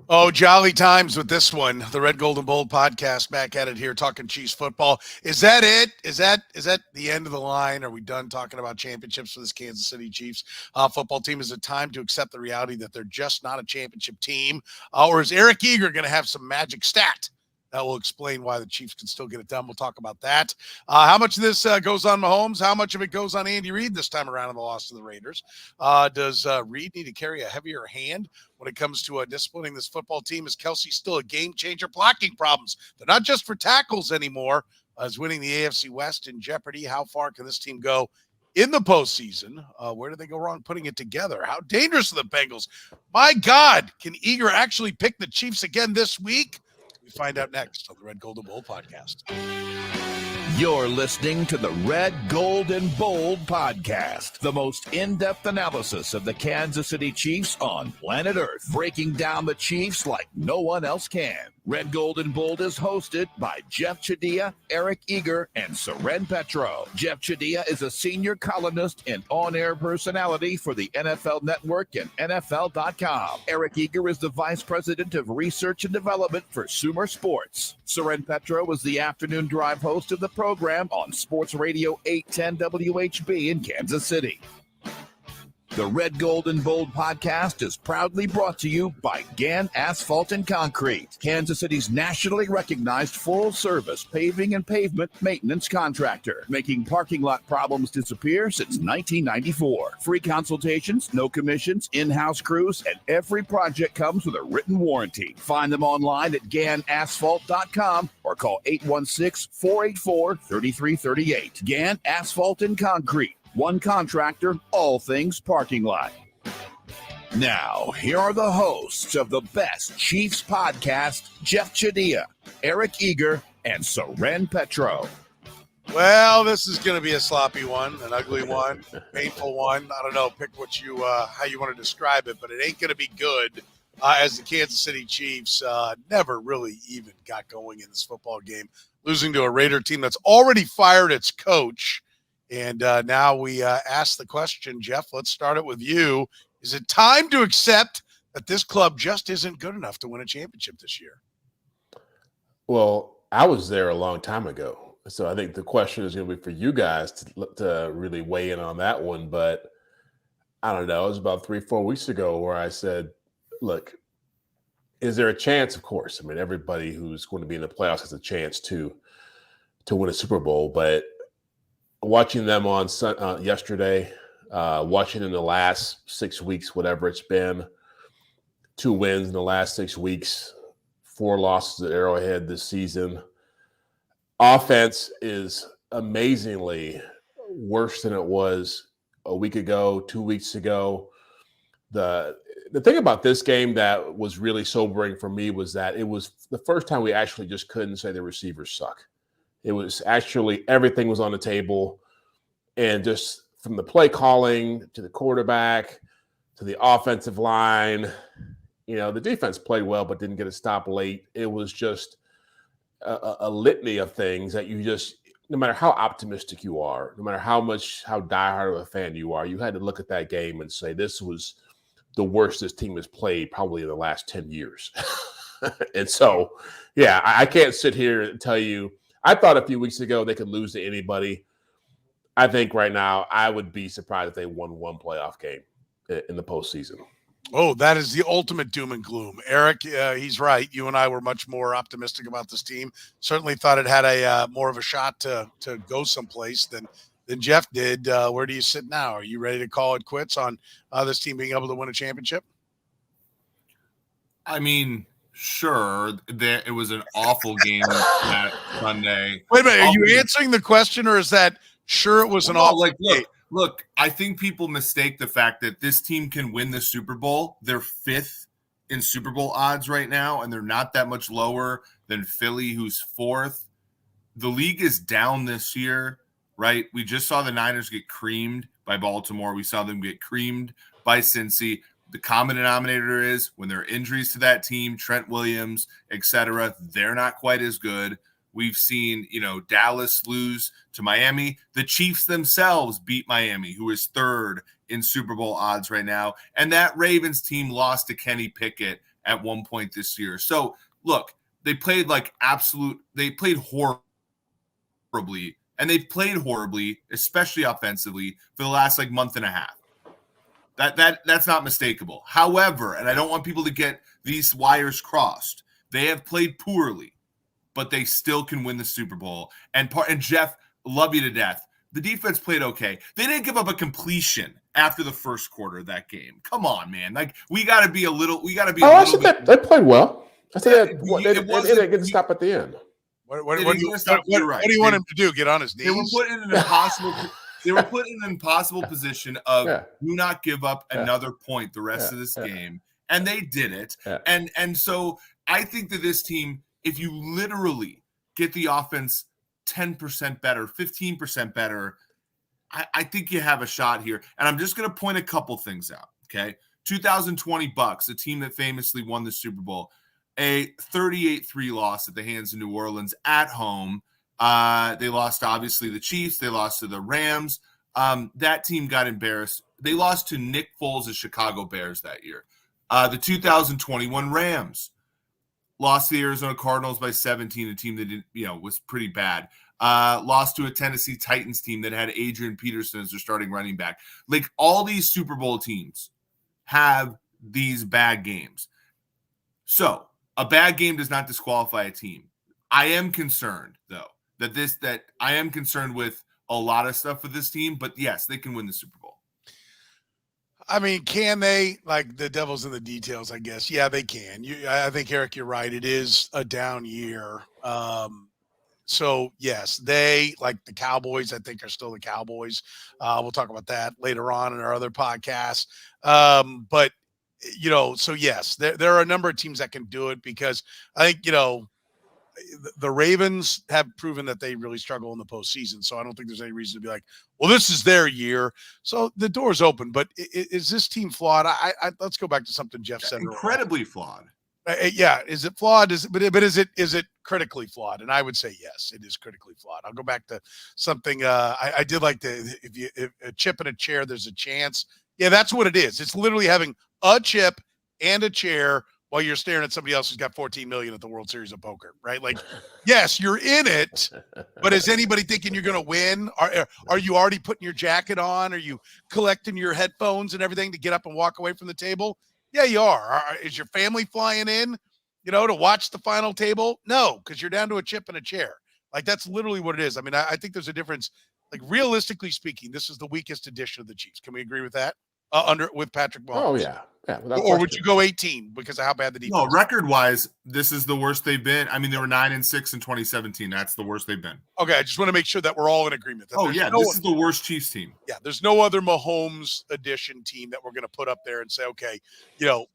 Oh, jolly times with this one. The Red, Gold, and Bold podcast back at it here talking Chiefs football. Is that it? Is that the end of the line? Are we done talking about championships for this Kansas City Chiefs football team? Is it time to accept the reality that they're just not a championship team? Or is Eric Eager going to have some magic stat that will explain why the Chiefs can still get it done? We'll talk about that. How much of this goes on Mahomes? How much of it goes on Andy Reid this time around in the loss to the Raiders? Does Reid need to carry a heavier hand when it comes to disciplining this football team? Is Kelce still a game changer? Blocking problems, they're not just for tackles anymore. Is winning the AFC West in jeopardy? How far can this team go in the postseason? Where did they go wrong putting it together? How dangerous are the Bengals? My God, can Eager actually pick the Chiefs again this week? We find out next on the Red, Gold, and Bold podcast. You're listening to the Red, Gold, and Bold podcast, the most in-depth analysis of the Kansas City Chiefs on planet Earth, breaking down the Chiefs like no one else can. Red, Gold, and Bold is hosted by Jeff Chadiha, Eric Eager, and Soren Petro. Jeff Chadiha is a senior columnist and on-air personality for the NFL Network and NFL.com. Eric Eager is the vice president of research and development for Sumer Sports. Soren Petro is the afternoon drive host of the program on Sports Radio 810 WHB in Kansas City. The Red, Gold, and Bold podcast is proudly brought to you by Gann Asphalt and Concrete, Kansas City's nationally recognized full-service paving and pavement maintenance contractor, making parking lot problems disappear since 1994. Free consultations, no commissions, in-house crews, and every project comes with a written warranty. Find them online at GannAsphalt.com or call 816-484-3338. Gann Asphalt and Concrete. One contractor, all things parking lot. Now, here are the hosts of the best Chiefs podcast, Jeff Chadiha, Eric Eager, and Soren Petro. Well, this is going to be a sloppy one, an ugly one, painful one. I don't know, pick what you how you want to describe it, but it ain't going to be good as the Kansas City Chiefs never really even got going in this football game, losing to a Raider team that's already fired its coach. And now we ask the question, Jeff, let's start it with you. Is it time to accept that this club just isn't good enough to win a championship this year? Well, I was there a long time ago. So I think the question is going to be for you guys to really weigh in on that one. But I don't know. It was about 3-4 weeks ago where I said, look, is there a chance? Of course. I mean, everybody who's going to be in the playoffs has a chance to win a Super Bowl. But watching them on yesterday, watching in the last 6 weeks, whatever it's been, 2 wins in the last 6 weeks, 4 losses at Arrowhead this season. Offense is amazingly worse than it was a week ago, 2 weeks ago. The thing about this game that was really sobering for me was that it was the first time we actually just couldn't say the receivers suck. It was actually everything was on the table, and just from the play calling to the quarterback to the offensive line, the defense played well but didn't get a stop late. It was just a litany of things that you just, no matter how optimistic you are, no matter how diehard of a fan you are, you had to look at that game and say this was the worst this team has played probably in the last 10 years. And so, yeah, I can't sit here and tell you. I thought a few weeks ago they could lose to anybody. I think right now I would be surprised if they won one playoff game in the postseason. Oh, that is the ultimate doom and gloom. Eric, he's right. You and I were much more optimistic about this team. Certainly thought it had a more of a shot to go someplace than Jeff did. Where do you sit now? Are you ready to call it quits on this team being able to win a championship? I mean, sure, it was an awful game that Sunday. Wait a minute, are you answering the question, or is that sure it was an awful game? Look, I think people mistake the fact that this team can win the Super Bowl. They're 5th in Super Bowl odds right now, and they're not that much lower than Philly, who's 4th. The league is down this year, right? We just saw the Niners get creamed by Baltimore. We saw them get creamed by Cincy. The common denominator is when there are injuries to that team, Trent Williams, etc., they're not quite as good. We've seen, Dallas lose to Miami. The Chiefs themselves beat Miami, who is third in Super Bowl odds right now. And that Ravens team lost to Kenny Pickett at one point this year. So, look, they played horribly, and they've played horribly, especially offensively, for the last month and a half. That's not mistakable. However, and I don't want people to get these wires crossed, they have played poorly, but they still can win the Super Bowl. And Jeff, love you to death. The defense played okay. They didn't give up a completion after the first quarter of that game. Come on, man. We got to be a little. I said they played well. I said they didn't get to stop at the end. What do you want him to do? Get on his knees? They were put in an impossible. They were put in an impossible position of do not give up another point the rest of this game, and they did it. Yeah. And so I think that this team, if you literally get the offense 10% better, 15% better, I think you have a shot here. And I'm just going to point a couple things out. Okay, 2020 Bucks, a team that famously won the Super Bowl, a 38-3 loss at the hands of New Orleans at home. They lost, obviously, the Chiefs. They lost to the Rams. That team got embarrassed. They lost to Nick Foles' Chicago Bears that year. The 2021 Rams lost to the Arizona Cardinals by 17, a team that was pretty bad. Lost to a Tennessee Titans team that had Adrian Peterson as their starting running back. All these Super Bowl teams have these bad games. So a bad game does not disqualify a team. I am concerned, though, that I am concerned with a lot of stuff with this team, but yes, they can win the Super Bowl. I mean, can they? The devil's in the details, I guess. Yeah, they can. I think, Eric, you're right. It is a down year. So, yes, they, like the Cowboys, I think are still the Cowboys. We'll talk about that later on in our other podcast. But, so yes, there are a number of teams that can do it because I think, the Ravens have proven that they really struggle in the postseason. So I don't think there's any reason to be like, well, this is their year. So the door's open. But is this team flawed? Let's go back to something Jeff said. Incredibly flawed. Yeah. Is it flawed? But is it critically flawed? And I would say, yes, it is critically flawed. I'll go back to something. I did like if a chip and a chair, there's a chance. Yeah, that's what it is. It's literally having a chip and a chair while you're staring at somebody else who's got 14 million at the World Series of Poker, right? Yes, you're in it, but is anybody thinking you're going to win? Are you already putting your jacket on? Are you collecting your headphones and everything to get up and walk away from the table? Yeah, you are. Is your family flying in, to watch the final table? No, because you're down to a chip and a chair. That's literally what it is. I mean, I think there's a difference. Realistically speaking, this is the weakest edition of the Chiefs. Can we agree with that? With Patrick Mahomes. Oh, yeah. Or would you go 18 because of how bad the defense? No, record-wise, this is the worst they've been. I mean, they were 9-6 in 2017. That's the worst they've been. Okay, I just want to make sure that we're all in agreement. This is the worst Chiefs team. Yeah, there's no other Mahomes edition team that we're going to put up there and say, okay,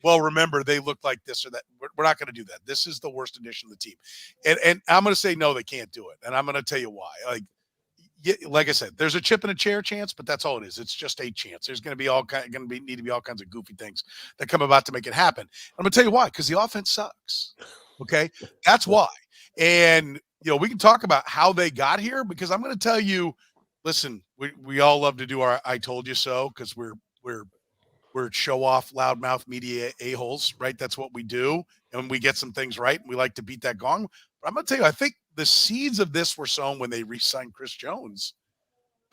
well, remember, they look like this or that. We're not going to do that. This is the worst edition of the team. And I'm going to say, no, they can't do it. And I'm going to tell you why. Like I said, there's a chip and a chair chance, but that's all it is. It's just a chance. There's going to be all kinds of goofy things that come about to make it happen. I'm going to tell you why, because the offense sucks. Okay, that's why. And we can talk about how they got here because I'm going to tell you. Listen, we all love to do our "I told you so" because we're show off, loudmouth media a-holes, right? That's what we do, and we get some things right, and we like to beat that gong. But I'm going to tell you, I think the seeds of this were sown when they re-signed Chris Jones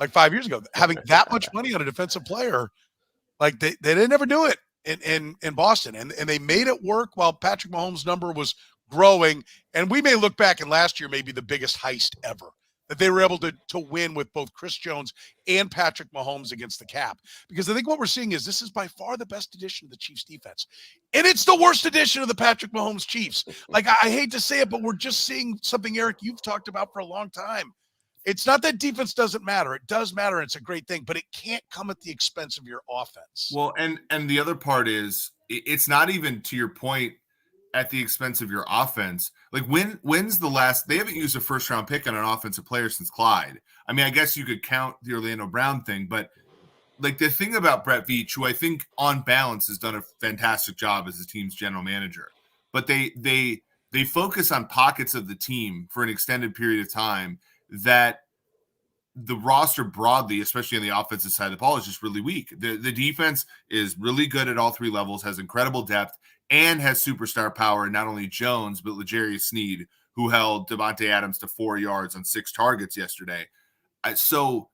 5 years ago. Having that much money on a defensive player, they didn't ever do it in Boston. And they made it work while Patrick Mahomes' number was growing. And we may look back and last year may be the biggest heist ever, that they were able to win with both Chris Jones and Patrick Mahomes against the cap. Because I think what we're seeing is this is by far the best edition of the Chiefs defense. And it's the worst edition of the Patrick Mahomes Chiefs. I hate to say it, but we're just seeing something, Eric, you've talked about for a long time. It's not that defense doesn't matter. It does matter. And it's a great thing, but it can't come at the expense of your offense. Well, and the other part is it's not even, to your point, at the expense of your offense. When's the last? They haven't used a first-round pick on an offensive player since Clyde. I mean, I guess you could count the Orlando Brown thing, but the thing about Brett Veach, who I think on balance has done a fantastic job as the team's general manager, but they they focus on pockets of the team for an extended period of time that the roster broadly, especially on the offensive side of the ball, is just really weak. The defense is really good at all three levels, has incredible depth, and has superstar power in not only Jones, but L'Jarius Sneed, who held Devontae Adams to 4 yards on 6 targets yesterday. So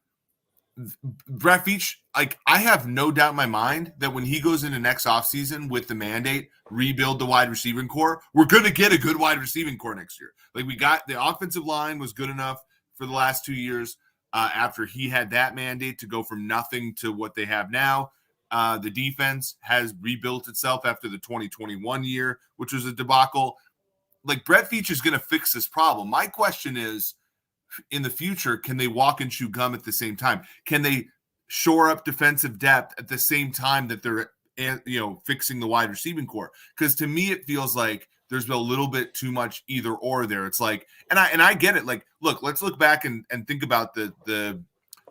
Brett Veach, like, I have no doubt in my mind that when he goes into next offseason with the mandate, rebuild the wide receiving core, we're going to get a good wide receiving core next year. Like, we got the offensive line was good enough for the last 2 years. After he had that mandate to go from nothing to what they have now. The defense has rebuilt itself after the 2021 year, which was a debacle. Like, Brett Veach is going to fix this problem. My question is, in the future, can they walk and chew gum at the same time? Can they shore up defensive depth at the same time that they're, fixing the wide receiving core? Because to me, it feels like there's been a little bit too much either or there. It's like, and I get it. Like, look, let's look back and think about the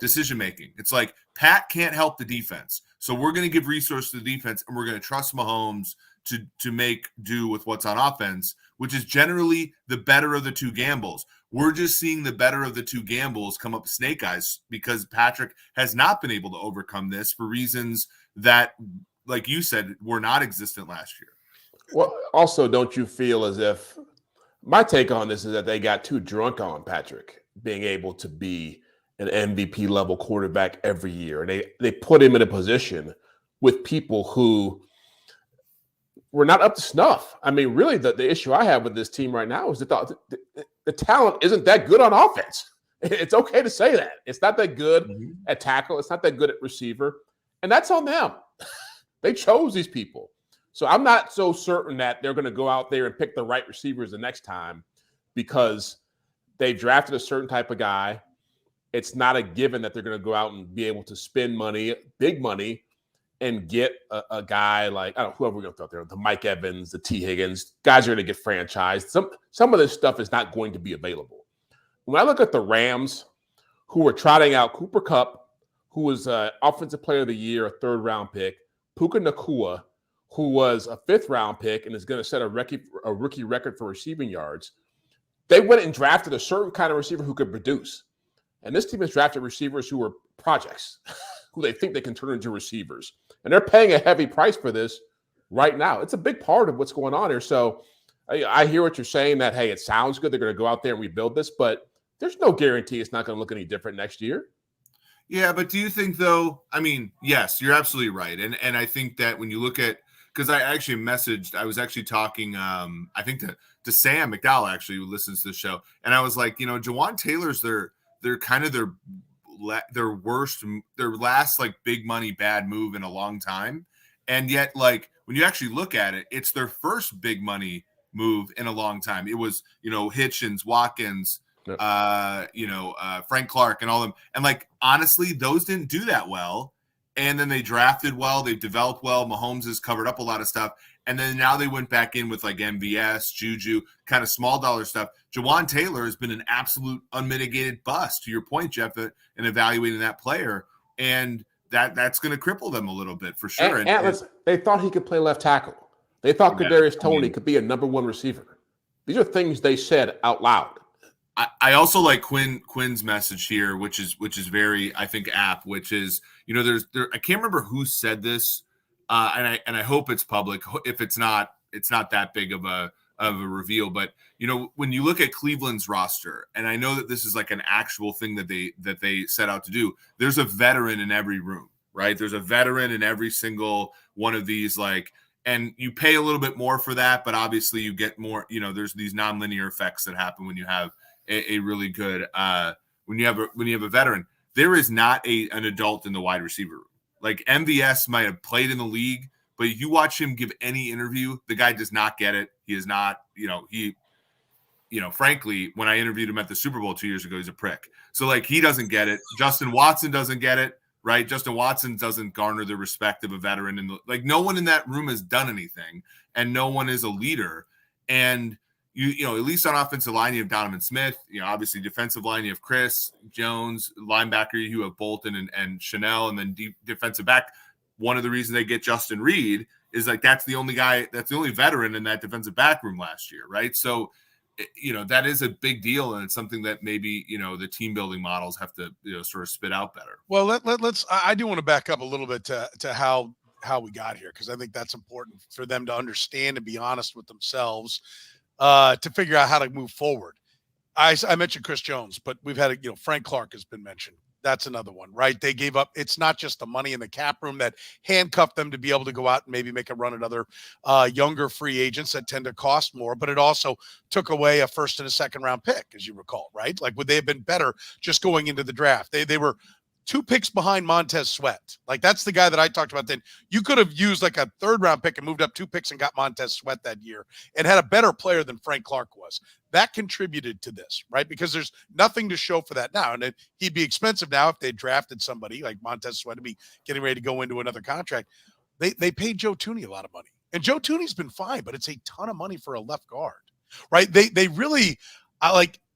decision making. It's like Pat can't help the defense, so we're going to give resources to the defense, and we're going to trust Mahomes to make do with what's on offense, which is generally the better of the two gambles. We're just seeing the better of the two gambles come up snake eyes because Patrick has not been able to overcome this for reasons that, like you said, were not existent last year. Well, also, don't you feel as if my take on this is that they got too drunk on Patrick being able to be an MVP level quarterback every year, and they put him in a position with people who were not up to snuff. I mean, really, the issue I have with this team right now is that the talent isn't that good on offense. It's okay to say that. It's not that good at tackle. It's not that good at receiver, and that's on them. They chose these people. So I'm not so certain that they're going to go out there and pick the right receivers the next time because they drafted a certain type of guy. It's not a given that they're going to go out and be able to spend money, big money, and get a guy like, I don't know, whoever we're going to throw out there, the Mike Evans, the T. Higgins, guys are going to get franchised. Some of this stuff is not going to be available. When I look at the Rams, who were trotting out Cooper Kupp, who was Offensive Player of the Year, a 3rd-round pick, Puka Nacua, who was a 5th-round pick and is going to set a rookie record for receiving yards, they went and drafted a certain kind of receiver who could produce. And this team has drafted receivers who are projects, who they think they can turn into receivers. And they're paying a heavy price for this right now. It's a big part of what's going on here. So I hear what you're saying that, hey, it sounds good. They're going to go out there and rebuild this, but there's no guarantee it's not going to look any different next year. Yeah, but do you think, though, I mean, yes, you're absolutely right. And I think that when you look at, because I actually messaged, I was actually talking, I think to Sam McDowell, actually, who listens to the show. And I was like, Jawan Taylor's they're kind of their last like big money bad move in a long time. And yet, like, when you actually look at it, it's their first big money move in a long time. It was, Hitchens, Watkins, Yep. Frank Clark and all of them. And like, honestly, those didn't do that well. And then they drafted well, they've developed well. Mahomes has covered up a lot of stuff. And then now they went back in with like MVS, Juju, kind of small dollar stuff. Jawan Taylor has been an absolute unmitigated bust, to your point, Jeff, in evaluating that player. And that's going to cripple them a little bit for sure. And they thought he could play left tackle. They thought Kadarius Toney could be a number 1 receiver. These are things they said out loud. I also like Quinn's message here, which is very, I think, apt, which is, I can't remember who said this, and I hope it's public. If it's not that big of a reveal. But when you look at Cleveland's roster, and I know that this is like an actual thing that they set out to do, there's a veteran in every room, right? There's a veteran in every single one of these, like, and you pay a little bit more for that, but obviously you get more. There's these nonlinear effects that happen when you have a really good when you have a veteran. There is not an adult in the wide receiver room. Like, MVS might have played in the league, but you watch him give any interview, the guy does not get it. He is not, frankly, when I interviewed him at the Super Bowl 2 years ago, he's a prick. So like, he doesn't get it. Justin Watson doesn't get it, right? Justin Watson doesn't garner the respect of a veteran, and like, no one in that room has done anything, and no one is a leader. And you at least on offensive line, you have Donovan Smith. Obviously defensive line, you have Chris Jones. Linebacker, you have Bolton and Chanel, and then defensive back. One of the reasons they get Justin Reed is like that's the only veteran in that defensive back room last year, right? So, that is a big deal, and it's something that maybe the team building models have to sort of spit out better. Well, let's. I do want to back up a little bit to how we got here, because I think that's important for them to understand and be honest with themselves to figure out how to move forward. I mentioned Chris Jones, but we've had Frank Clark has been mentioned. That's another one, right? They gave up. It's not just the money in the cap room that handcuffed them to be able to go out and maybe make a run at other younger free agents that tend to cost more, but it also took away a first and a second round pick, as you recall, right? Like, would they have been better just going into the draft? They were 2 picks behind Montez Sweat. Like, that's the guy that I talked about. Then you could have used like a 3rd round pick and moved up 2 picks and got Montez Sweat that year and had a better player than Frank Clark was. That contributed to this, right? Because there's nothing to show for that now. And he'd be expensive now if they drafted somebody like Montez Sweat to be getting ready to go into another contract. They paid Joe Thuney a lot of money. And Joe Thuney's been fine, but it's a ton of money for a left guard, right? They really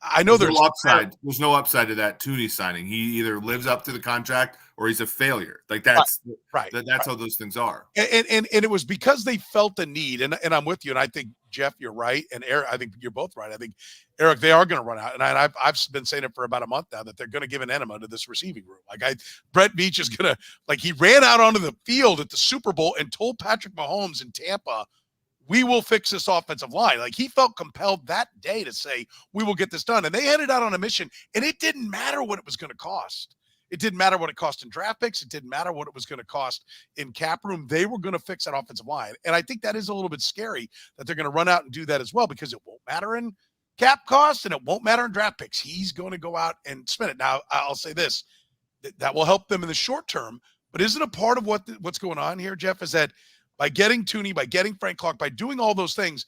I know there's no upside. There's no upside to that Thuney signing. He either lives up to the contract or he's a failure. Like that's right. That's how those things are. And it was because they felt the need. And I'm with you. And I think, Jeff, you're right. And Eric, I think you're both right. I think, Eric, they are going to run out. And I've been saying it for about a month now that they're going to give an enema to this receiving room. Brett Veach is going to, he ran out onto the field at the Super Bowl and told Patrick Mahomes in Tampa, we will fix this offensive line. Like, he felt compelled that day to say, we will get this done. And they headed out on a mission, and it didn't matter what it was going to cost. It didn't matter what it cost in draft picks. It didn't matter what it was going to cost in cap room. They were going to fix that offensive line. And I think that is a little bit scary that they're going to run out and do that as well, because it won't matter in cap costs and it won't matter in draft picks. He's going to go out and spend it. Now, I'll say this, that will help them in the short term, but isn't a part of what's going on here, Jeff, is that by getting Thuney, by getting Frank Clark, by doing all those things,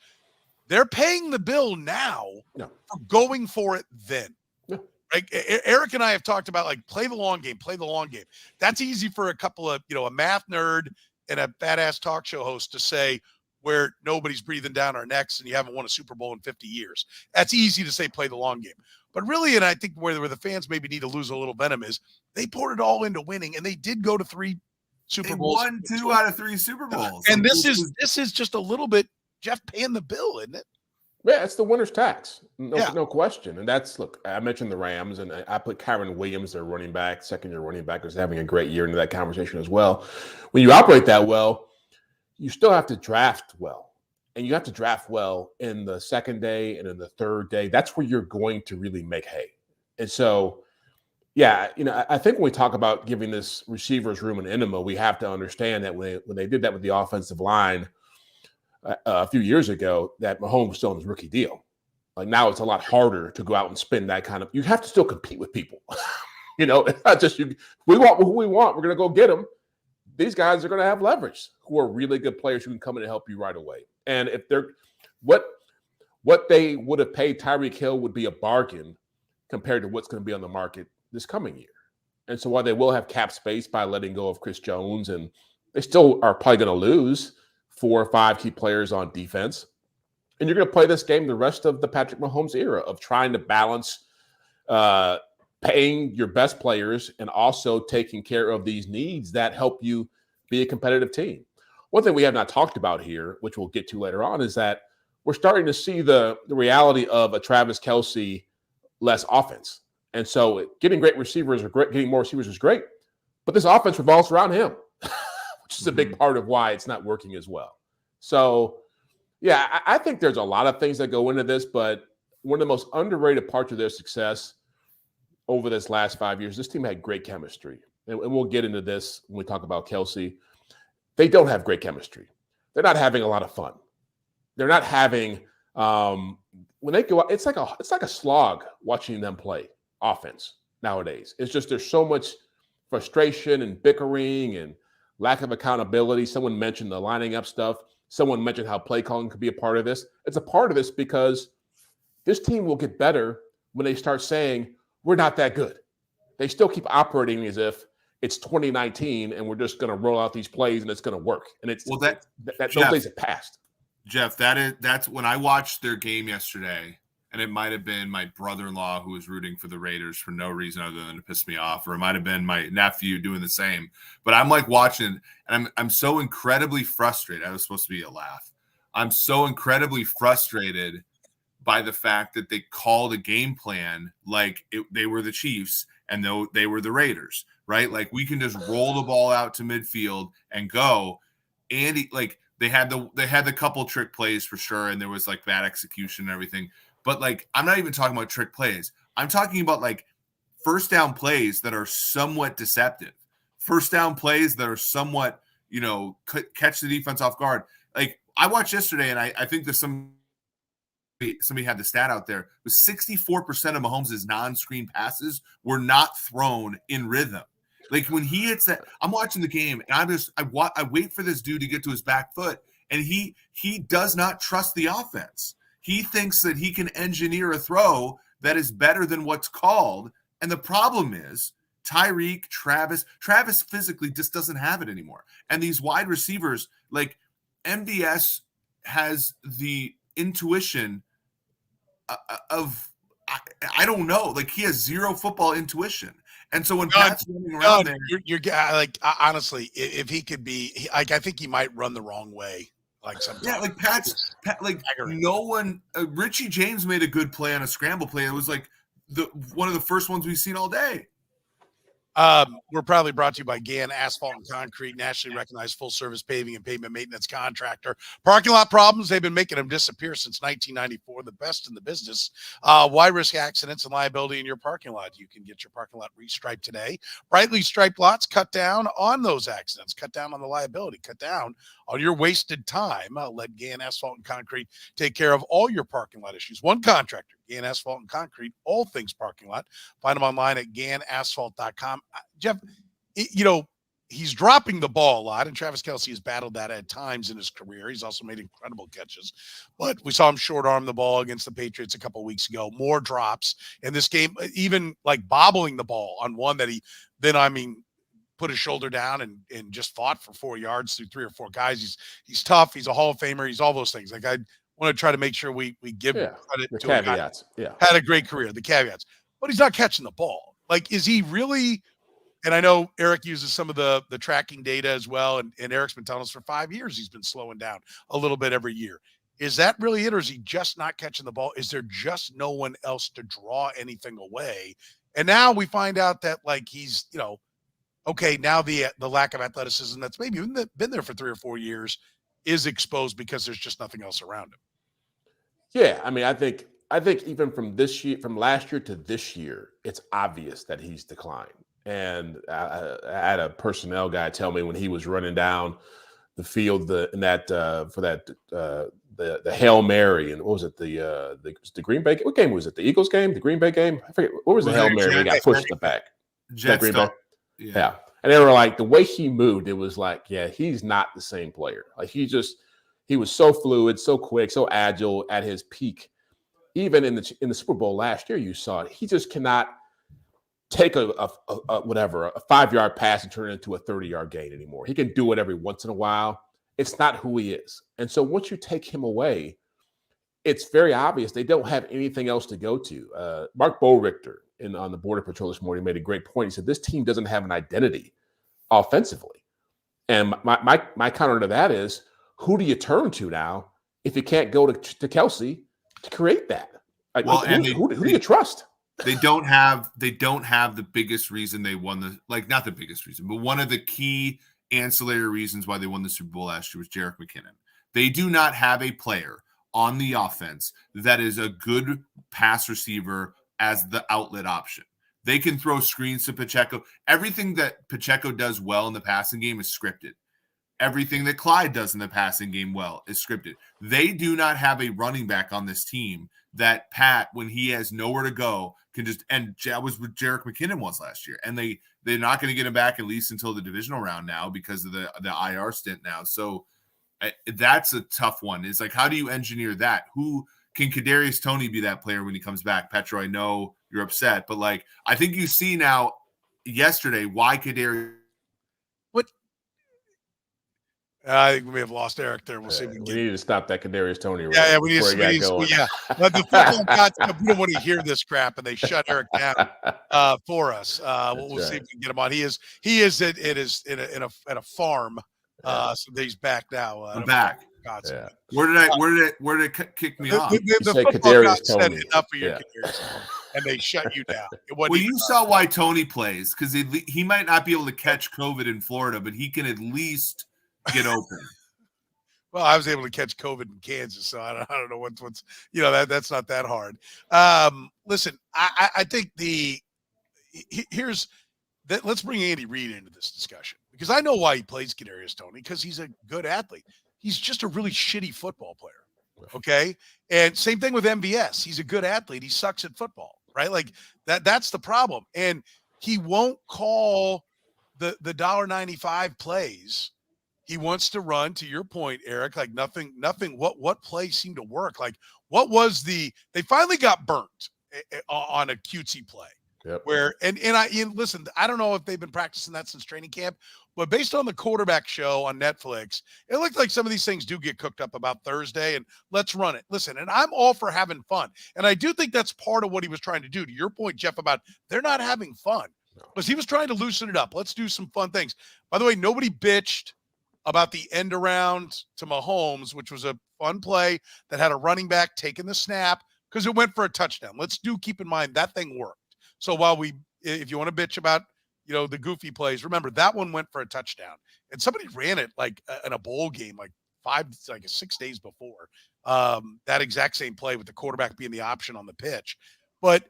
they're paying the bill now for going for it then. Yeah. Right? Eric and I have talked about, play the long game. That's easy for a couple of, a math nerd and a badass talk show host to say, where nobody's breathing down our necks and you haven't won a Super Bowl in 50 years. That's easy to say, play the long game. But really, and I think where the fans maybe need to lose a little venom is they poured it all into winning, and they did go to 3 Super Bowls. Won 2 out of 3 Super Bowls. And this is just a little bit, Jeff, paying the bill, isn't it? Yeah, it's the winner's tax. No question. And look, I mentioned the Rams, and I put Kyron Williams, their running back, second-year running back, was having a great year into that conversation as well. When you operate that well, you still have to draft well. And you have to draft well in the second day and in the third day. That's where you're going to really make hay. And so, yeah, I think when we talk about giving this receivers room an enema, we have to understand that when they did that with the offensive line a few years ago, that Mahomes was still on his rookie deal. Like, now it's a lot harder to go out and spend that kind of – you have to still compete with people. It's not just we want who we want. We're going to go get them. These guys are going to have leverage, who are really good players who can come in and help you right away. And if they're what they would have paid Tyreek Hill would be a bargain compared to what's going to be on the market this coming year. And so while they will have cap space by letting go of Chris Jones, and they still are probably going to lose 4 or 5 key players on defense, and you're going to play this game the rest of the Patrick Mahomes era of trying to balance paying your best players and also taking care of these needs that help you be a competitive team. One thing we have not talked about here, which we'll get to later on, is that we're starting to see the reality of a Travis Kelce less offense. And so getting great receivers getting more receivers is great, but this offense revolves around him, which is a big part of why it's not working as well. So, yeah, I think there's a lot of things that go into this, but one of the most underrated parts of their success over this last 5 years, this team had great chemistry. And we'll get into this when we talk about Kelce. They don't have great chemistry. They're not having a lot of fun. They're not having when they go out, it's like a slog watching them play offense nowadays. It's just there's so much frustration and bickering and lack of accountability. Someone mentioned the lining up stuff. Someone mentioned how play calling could be a part of this. It's a part of this because this team will get better when they start saying, we're not that good. They still keep operating as if it's 2019 and we're just going to roll out these plays and it's going to work. And it's that those days have passed. Jeff, that's when I watched their game yesterday. and it might have been my brother-in-law who was rooting for the Raiders for no reason other than to piss me off, or it might have been my nephew doing the same. But I'm like watching, and I'm so incredibly frustrated. I was supposed to be a laugh. I'm so incredibly frustrated by the fact that they called a game plan like they were the Chiefs and they were the Raiders, right? Like we can just roll the ball out to midfield and go. Andy, like they had the couple trick plays for sure, and there was like bad execution and everything. But like, I'm not even talking about trick plays. I'm talking about like first down plays that are somewhat deceptive, first down plays that are somewhat, catch the defense off guard. Like I watched yesterday, and I think there's somebody had the stat out there, was 64% of Mahomes' non-screen passes were not thrown in rhythm. Like when he hits that, I'm watching the game, and I wait for this dude to get to his back foot, and he does not trust the offense. He thinks that he can engineer a throw that is better than what's called. And the problem is Tyreek, Travis physically just doesn't have it anymore. And these wide receivers, like MVS has the intuition of, I don't know, like he has zero football intuition. And so when Pat's running around there, you're like, honestly, if he could be, I think he might run the wrong way. Like sometimes. Yeah, like Pat, like no one. Richie James made a good play on a scramble play. It was like one of the first ones we've seen all day. We're proudly brought to you by Gann Asphalt and Concrete, nationally recognized full-service paving and pavement maintenance contractor. Parking lot problems, they've been making them disappear since 1994, the best in the business. Why risk accidents and liability in your parking lot? You can get your parking lot restriped today. Brightly striped lots cut down on those accidents, cut down on the liability, cut down on your wasted time. Let Gann Asphalt and Concrete take care of all your parking lot issues. One contractor, Gann Asphalt and Concrete, all things parking lot. Find them online at GannAsphalt.com. Jeff, he's dropping the ball a lot, and Travis Kelce has battled that at times in his career. He's also made incredible catches, but we saw him short arm the ball against the Patriots a couple of weeks ago. More drops in this game, even like bobbling the ball on one that he put his shoulder down and just fought for 4 yards through 3 or 4 guys. He's tough. He's a Hall of Famer. He's all those things. Like I want to try to make sure we give credit the to caveats. A guy had a great career, the caveats, but he's not catching the ball. Like, is he really? And I know Eric uses some of the tracking data as well. And Eric's been telling us for 5 years he's been slowing down a little bit every year. Is that really it? Or is he just not catching the ball? Is there just no one else to draw anything away? And now we find out that like he's, okay, now the lack of athleticism that's maybe been there for 3 or 4 years is exposed because there's just nothing else around him. Yeah, I mean, I think even from last year to this year, it's obvious that he's declined. And I had a personnel guy tell me when he was running down the field the Hail Mary, and what was it, the Green Bay? What game was it? The Eagles game? The Green Bay game? I forget. What was the Hail Mary? He got pushed in the back. Green Bay. Yeah. And they were like, the way he moved, it was like, yeah, he's not the same player. Like he was so fluid, so quick, so agile at his peak. Even in the Super Bowl last year, you saw it. He just cannot take a 5-yard pass and turn it into a 30-yard gain anymore. He can do it every once in a while. It's not who he is. And so once you take him away, it's very obvious they don't have anything else to go to. Mark Bowrichter on the Border Patrol this morning made a great point. He said, this team doesn't have an identity offensively. And my counter to that is, who do you turn to now if you can't go to Kelce to create that? Like, well, who do you trust? They don't have the biggest reason they won not the biggest reason, but one of the key ancillary reasons why they won the Super Bowl last year was Jerick McKinnon. They do not have a player on the offense that is a good pass receiver as the outlet option. They can throw screens to Pacheco. Everything that Pacheco does well in the passing game is scripted. Everything that Clyde does in the passing game well is scripted. They do not have a running back on this team that Pat, when he has nowhere to go, can just, and that was what Jerick McKinnon was last year. And they're not going to get him back at least until the divisional round now because of the IR stint now. So that's a tough one. It's like, how do you engineer that? Who can Kadarius Toney be that player when he comes back? Petro, I know you're upset, but like, I think you see now yesterday why Kadarius. I think we may have lost Eric there. We'll see if we can We get. need to stop that Kadarius Toney run Yeah, we need before he got to. going. Yeah, but the football gods, we don't want to hear this crap, and they shut Eric down for us. We'll see if we can get him on. He is in a farm. So he's back now. I'm back. Yeah. Where did it kick me off? The said football Kadarius gods said Toney. enough of your Kadarius, and they shut you down. Well, you saw why Tony plays, because he might not be able to catch COVID in Florida, but he can at least get open. Well, I was able to catch COVID in Kansas, so I don't know what's that's not that hard. Listen, I think here's that. Let's bring Andy Reid into this discussion, because I know why he plays Kadarius Toney, because he's a good athlete. He's just a really shitty football player. Okay. And same thing with MVS. He's a good athlete. He sucks at football, right? Like that's the problem. And he won't call the $1.95 plays. He wants to run, to your point, Eric, like nothing, what play seemed to work? Like what was they finally got burnt on a cutesy play. Yep. Where listen, I don't know if they've been practicing that since training camp, but based on the quarterback show on Netflix, it looked like some of these things do get cooked up about Thursday, and let's run it. Listen, and I'm all for having fun. And I do think that's part of what he was trying to do. To your point, Jeff, about they're not having fun, because he was trying to loosen it up. Let's do some fun things. By the way, nobody bitched about the end around to Mahomes, which was a fun play that had a running back taking the snap because it went for a touchdown. Keep in mind that thing worked. So if you want to bitch about, the goofy plays, remember that one went for a touchdown, and somebody ran it like in a bowl game, like 6 days before, that exact same play with the quarterback being the option on the pitch. But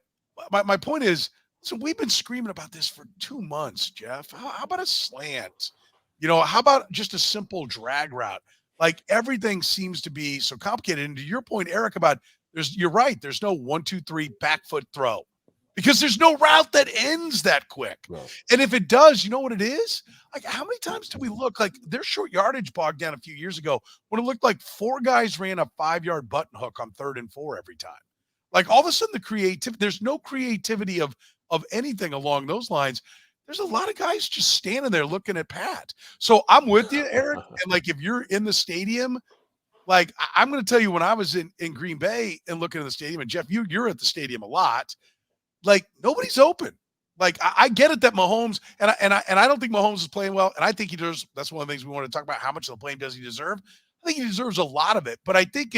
my point is, so we've been screaming about this for 2 months, Jeff. How about a slant? How about just a simple drag route? Like everything seems to be so complicated. And to your point, Eric, about you're right. There's no 1, 2, 3 back foot throw, because there's no route that ends that quick. No. And if it does, you know what it is? Like, how many times do we look like their short yardage bogged down a few years ago when it looked like 4 guys ran a 5-yard button hook on 3rd and 4 every time? Like all of a sudden there's no creativity of anything along those lines. There's a lot of guys just standing there looking at Pat. So I'm with you, Eric. And like, if you're in the stadium, like I'm going to tell you, when I was in Green Bay and looking at the stadium, and Jeff, you're at the stadium a lot, like nobody's open. Like I get it that Mahomes, and I don't think Mahomes is playing well. And I think he does. That's one of the things we want to talk about. How much of the blame does he deserve? I think he deserves a lot of it, but I think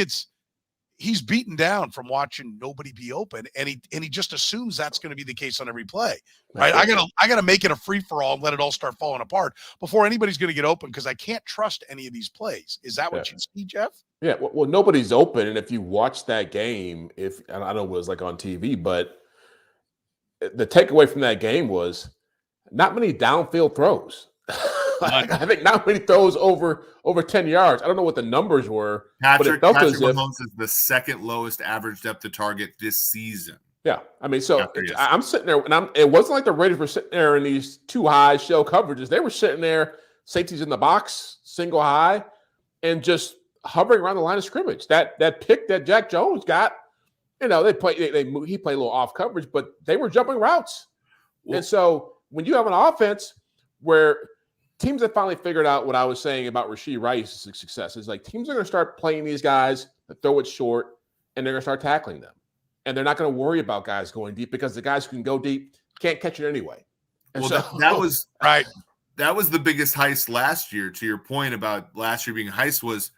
he's beaten down from watching nobody be open, and he just assumes that's going to be the case on every play, right? I gotta make it a free for all and let it all start falling apart before anybody's going to get open, because I can't trust any of these plays. Is that what you see, Jeff? Yeah. Well, nobody's open, and if you watch that game, I don't know what it was like on TV, but the takeaway from that game was not many downfield throws. I think not many throws over 10 yards. I don't know what the numbers were. Patrick Mahomes is the second lowest average depth of target this season. Yeah. I mean, so I'm sitting there, and it wasn't like the Raiders were sitting there in these 2 high shell coverages. They were sitting there, safeties in the box, single high, and just hovering around the line of scrimmage. That pick that Jack Jones got, he played a little off coverage, but they were jumping routes. Well, and so when you have an offense where teams have finally figured out what I was saying about Rashee Rice's success, is like teams are going to start playing these guys that throw it short, and they're going to start tackling them. And they're not going to worry about guys going deep, because the guys who can go deep can't catch it anyway. And that was right. That was the biggest heist last year. To your point about last year being a heist, was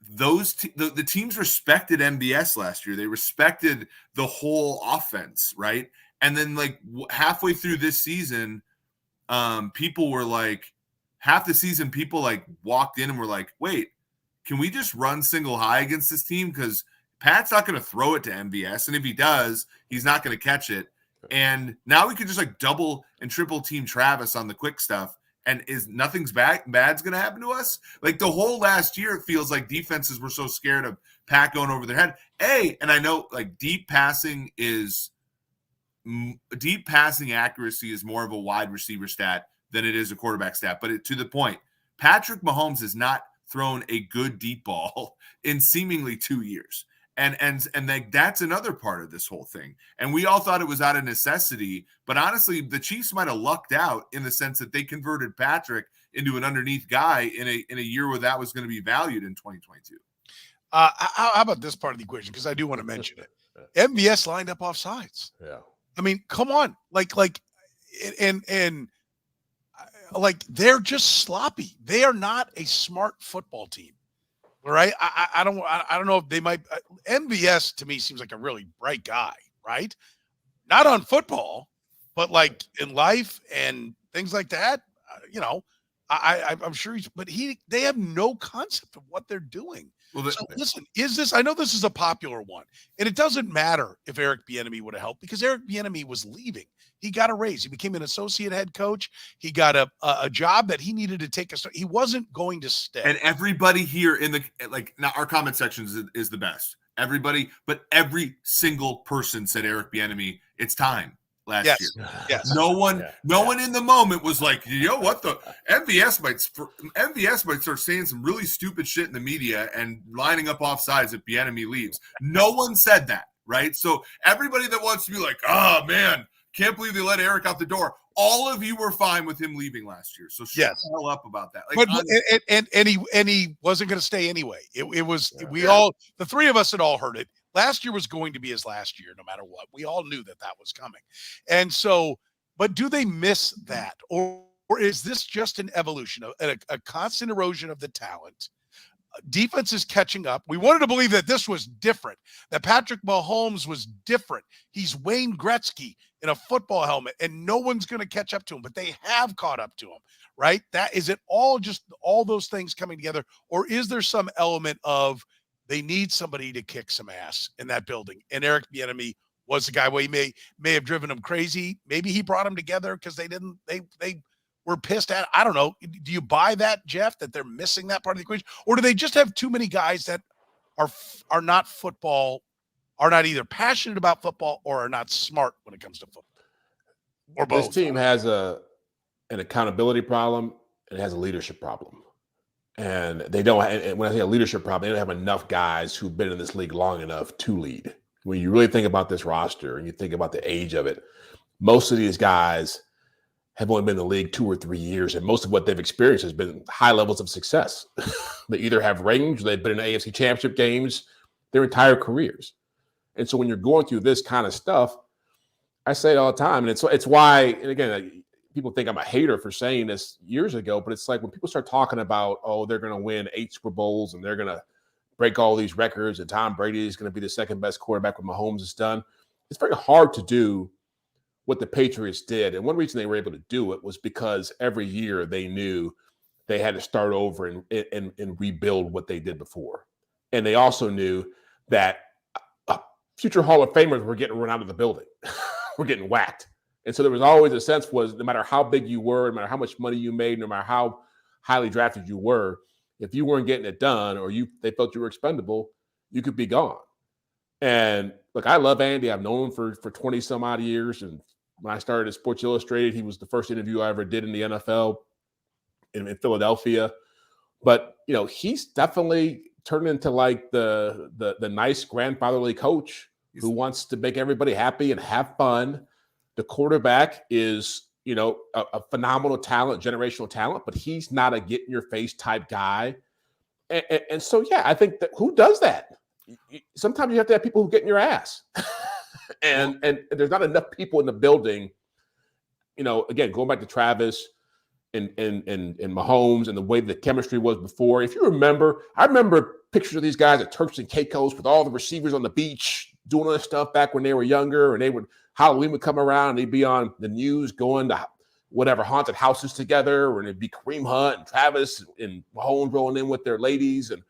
the teams respected MVS last year. They respected the whole offense, right? And then like halfway through this season, people were like, half the season, people like walked in and were like, wait, can we just run single high against this team? Because Pat's not going to throw it to MVS. And if he does, he's not going to catch it. And now we can just like double and triple team Travis on the quick stuff. And nothing's bad's going to happen to us? Like the whole last year, it feels like defenses were so scared of Pat going over their head. And I know like deep passing accuracy is more of a wide receiver stat than it is a quarterback stat. But to the point, Patrick Mahomes has not thrown a good deep ball in seemingly 2 years. And that's another part of this whole thing. And we all thought it was out of necessity, but honestly, the Chiefs might have lucked out in the sense that they converted Patrick into an underneath guy in a year where that was going to be valued in 2022. How about this part of the equation? Because I do want to mention it. MVS lined up off sides. Yeah. I mean, come on. Like they're just sloppy. They are not a smart football team. All right. I don't know if they might. MVS to me seems like a really bright guy, right? Not on football, but like in life and things like that. I'm sure they have no concept of what they're doing. Well, so listen, I know this is a popular one, and it doesn't matter if Eric Bieniemy would have helped because Eric Bieniemy was leaving. He got a raise. He became an associate head coach. He got a job that he needed to take. He wasn't going to stay. And everybody here now our comment section is the best. Everybody, but every single person said Eric Bieniemy, it's time. Last year. Yes. No one in the moment was like, you know what, the MVS might start saying some really stupid shit in the media and lining up off sides if Bieniemy leaves. No one said that, right? So everybody that wants to be like, oh man, can't believe they let Eric out the door. All of you were fine with him leaving last year. So shut the hell up about that. And he wasn't going to stay anyway. It was the three of us had all heard it. Last year was going to be his last year, no matter what. We all knew that was coming. And so, but do they miss that? Or is this just an evolution, a constant erosion of the talent? Defense is catching up. We wanted to believe that this was different, that Patrick Mahomes was different. He's Wayne Gretzky in a football helmet, and no one's going to catch up to him, but they have caught up to him, right? Is it all just all those things coming together, or is there some element of they need somebody to kick some ass in that building? And Eric Bieniemy was the guy where he may have driven them crazy. Maybe he brought them together because they were pissed at. I don't know. Do you buy that, Jeff, that they're missing that part of the equation? Or do they just have too many guys that are not football, are not either passionate about football or are not smart when it comes to football? Or both. This team has an accountability problem and it has a leadership problem. And they don't. And when I say a leadership problem, they don't have enough guys who've been in this league long enough to lead. When you really think about this roster and you think about the age of it, most of these guys have only been in the league 2 or 3 years, and most of what they've experienced has been high levels of success. They either have rings, or they've been in AFC Championship games their entire careers. And so when you're going through this kind of stuff, I say it all the time, and it's why. And again, people think I'm a hater for saying this years ago, but it's like when people start talking about, oh, they're going to win 8 Super Bowls and they're going to break all these records and Tom Brady is going to be the second best quarterback when Mahomes is done. It's very hard to do what the Patriots did. And one reason they were able to do it was because every year they knew they had to start over and rebuild what they did before. And they also knew that future Hall of Famers were getting run out of the building. We're getting whacked. And so there was always a sense was no matter how big you were, no matter how much money you made, no matter how highly drafted you were, if you weren't getting it done or they felt you were expendable, you could be gone. And look, I love Andy. I've known him for 20 some odd years. And when I started at Sports Illustrated, he was the first interview I ever did in the NFL in Philadelphia. But, he's definitely turned into like the nice grandfatherly coach who wants to make everybody happy and have fun. The quarterback is, a phenomenal talent, generational talent, but he's not a get-in-your-face type guy. And so, yeah, I think that who does that? Sometimes you have to have people who get in your ass. and there's not enough people in the building. Again, going back to Travis and Mahomes and the way the chemistry was before. If you remember, I remember pictures of these guys at Turks and Caicos with all the receivers on the beach doing all this stuff back when they were younger, and Halloween would come around and they'd be on the news going to whatever haunted houses together, and it'd be Kareem Hunt and Travis and Mahomes rolling in with their ladies, and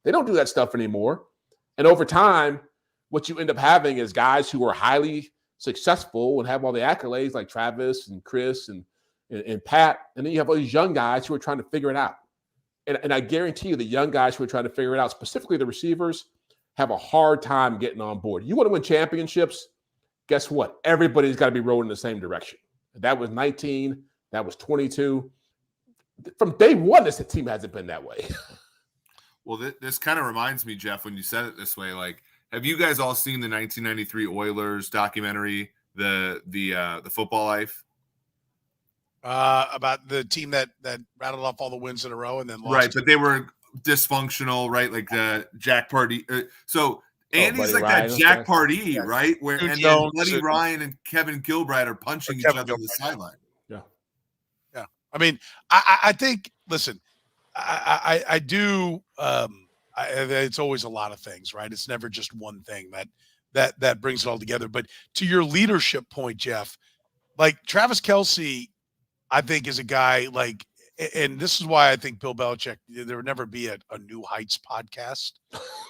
they don't do that stuff anymore. And over time, what you end up having is guys who are highly successful and have all the accolades like Travis and Chris and Pat, and then you have all these young guys who are trying to figure it out. And I guarantee you the young guys who are trying to figure it out, specifically the receivers, have a hard time getting on board. You want to win championships, guess what? Everybody's got to be rolling in the same direction. That was 19. That was 22. From day one, this team hasn't been that way. Well, this kind of reminds me, Jeff, when you said it this way, like, have you guys all seen the 1993 Oilers documentary, the Football Life? About the team that rattled off all the wins in a row and then lost. Right, but they were dysfunctional, right? Like the Jack Pardee. So Andy's like Ryan, that Jack Pardee, right? Where Dude and Jones then Buddy Ryan and Kevin Gilbride are punching each other on the sideline. Yeah. I mean, I think. Listen, I do. It's always a lot of things, right? It's never just one thing that brings it all together. But to your leadership point, Jeff, like Travis Kelce, I think is a guy like, and this is why I think Bill Belichick, there would never be a New Heights podcast,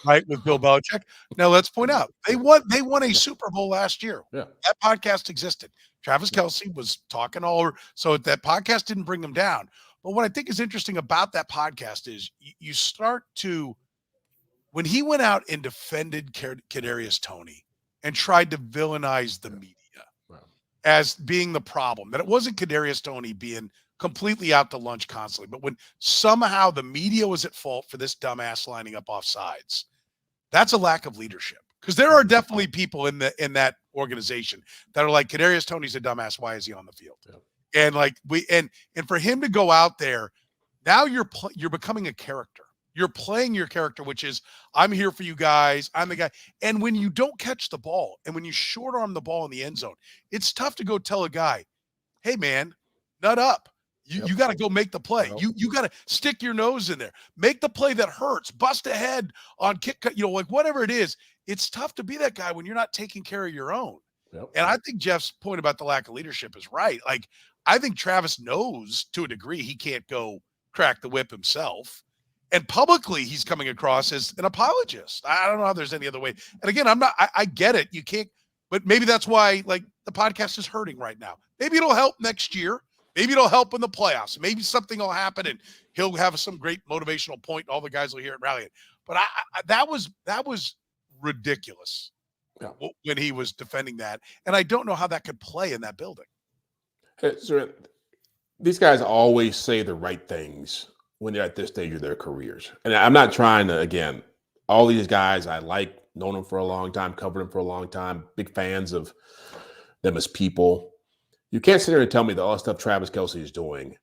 right? With Bill Belichick. Now let's point out they won a Super Bowl last year. Yeah. That podcast existed. Travis Kelce was talking all over. So that podcast didn't bring him down. But what I think is interesting about that podcast is you start to, when he went out and defended Kadarius Toney and tried to villainize the media as being the problem, that it wasn't Kadarius Toney being completely out to lunch constantly, but when somehow the media was at fault for this dumbass lining up off sides, that's a lack of leadership. Because there are definitely people in that organization that are like, Kadarius Toney's a dumbass. Why is he on the field? Yeah. And like and for him to go out there, now you're becoming a character. You're playing your character, which is, I'm here for you guys. I'm the guy. And when you don't catch the ball and when you short arm the ball in the end zone, it's tough to go tell a guy, hey man, nut up. You got to go make the play. You got to stick your nose in there. Make the play that hurts. Bust a head on kick, like whatever it is. It's tough to be that guy when you're not taking care of your own. Yep. And I think Jeff's point about the lack of leadership is right. Like, I think Travis knows to a degree he can't go crack the whip himself. And publicly, he's coming across as an apologist. I don't know how there's any other way. And again, I get it. You can't, but maybe that's why, like, the podcast is hurting right now. Maybe it'll help next year. Maybe it'll help in the playoffs. Maybe something will happen and he'll have some great motivational point. And all the guys will hear it rallying. But that was ridiculous when he was defending that. And I don't know how that could play in that building. So these guys always say the right things when they're at this stage of their careers. And I'm not trying to, again, all these guys I like, known them for a long time, covered them for a long time, big fans of them as people. You can't sit here and tell me that all the stuff Travis Kelce is doing